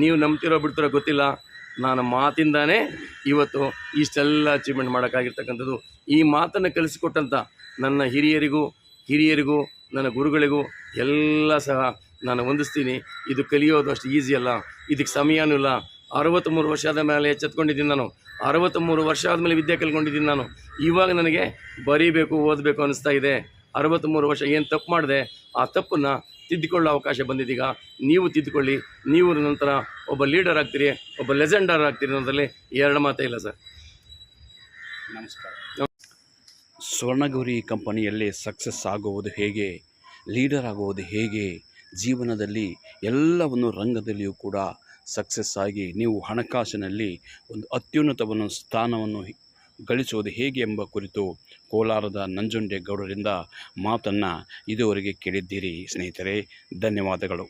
ನೀವು ನಂಬ್ತಿರೋ ಬಿಡ್ತಿರೋ ಗೊತ್ತಿಲ್ಲ, ನಾನು ಮಾತಿಂದಾನೇ ಇವತ್ತು ಇಷ್ಟೆಲ್ಲ ಅಚೀವ್ಮೆಂಟ್ ಮಾಡೋಕ್ಕಾಗಿರ್ತಕ್ಕಂಥದ್ದು. ಈ ಮಾತನ್ನು ಕಲಿಸಿಕೊಟ್ಟಂಥ ನನ್ನ ಹಿರಿಯರಿಗೂ ನನ್ನ ಗುರುಗಳಿಗೂ ಎಲ್ಲ ಸಹ ನಾನು ವಂದಿಸ್ತೀನಿ. ಇದು ಕಲಿಯೋದು ಅಷ್ಟು ಈಸಿ ಅಲ್ಲ, ಇದಕ್ಕೆ ಸಮಯನೂ ಇಲ್ಲ. 63 ವರ್ಷದ ಮೇಲೆ ಎಚ್ಚೆತ್ಕೊಂಡಿದ್ದೀನಿ ನಾನು. 63 ವರ್ಷ ಆದಮೇಲೆ ವಿದ್ಯೆ ಕಲ್ತ್ಕೊಂಡಿದ್ದೀನಿ ನಾನು. ಇವಾಗ ನನಗೆ ಬರೀಬೇಕು, ಓದಬೇಕು ಅನ್ನಿಸ್ತಾ ಇದೆ. 63 ವರ್ಷ ಏನು ತಪ್ಪು ಮಾಡಿದೆ, ಆ ತಪ್ಪನ್ನು ತಿದ್ದುಕೊಳ್ಳೋ ಅವಕಾಶ ಬಂದಿದ್ದೀಗ. ನೀವು ತಿದ್ದುಕೊಳ್ಳಿ, ನೀವು ನಂತರ ಒಬ್ಬ ಲೀಡರ್ ಆಗ್ತೀರಿ, ಒಬ್ಬ ಲೆಜೆಂಡರ್ ಆಗ್ತೀರಿ ಅನ್ನೋದ್ರಲ್ಲಿ ಎರಡು ಮಾತೇ ಇಲ್ಲ ಸರ್. ನಮಸ್ಕಾರ. ಸ್ವರ್ಣಗೌರಿ ಕಂಪನಿಯಲ್ಲಿ ಸಕ್ಸಸ್ ಆಗುವುದು ಹೇಗೆ, ಲೀಡರ್ ಆಗುವುದು ಹೇಗೆ, ಜೀವನದಲ್ಲಿ ಎಲ್ಲವನ್ನು ರಂಗದಲ್ಲಿಯೂ ಕೂಡ ಸಕ್ಸಸ್ ಆಗಿ ನೀವು ಹಣಕಾಸಿನಲ್ಲಿ ಒಂದು ಅತ್ಯುನ್ನತವನ್ನು ಸ್ಥಾನವನ್ನು ಗಳಿಸುವುದು ಹೇಗೆ ಎಂಬ ಕುರಿತು ಕೋಲಾರದ ನಂಜುಂಡೇಗೌಡರಿಂದ ಮಾತನ್ನು ಇದುವರೆಗೆ ಕೇಳಿದ್ದೀರಿ ಸ್ನೇಹಿತರೆ. ಧನ್ಯವಾದಗಳು.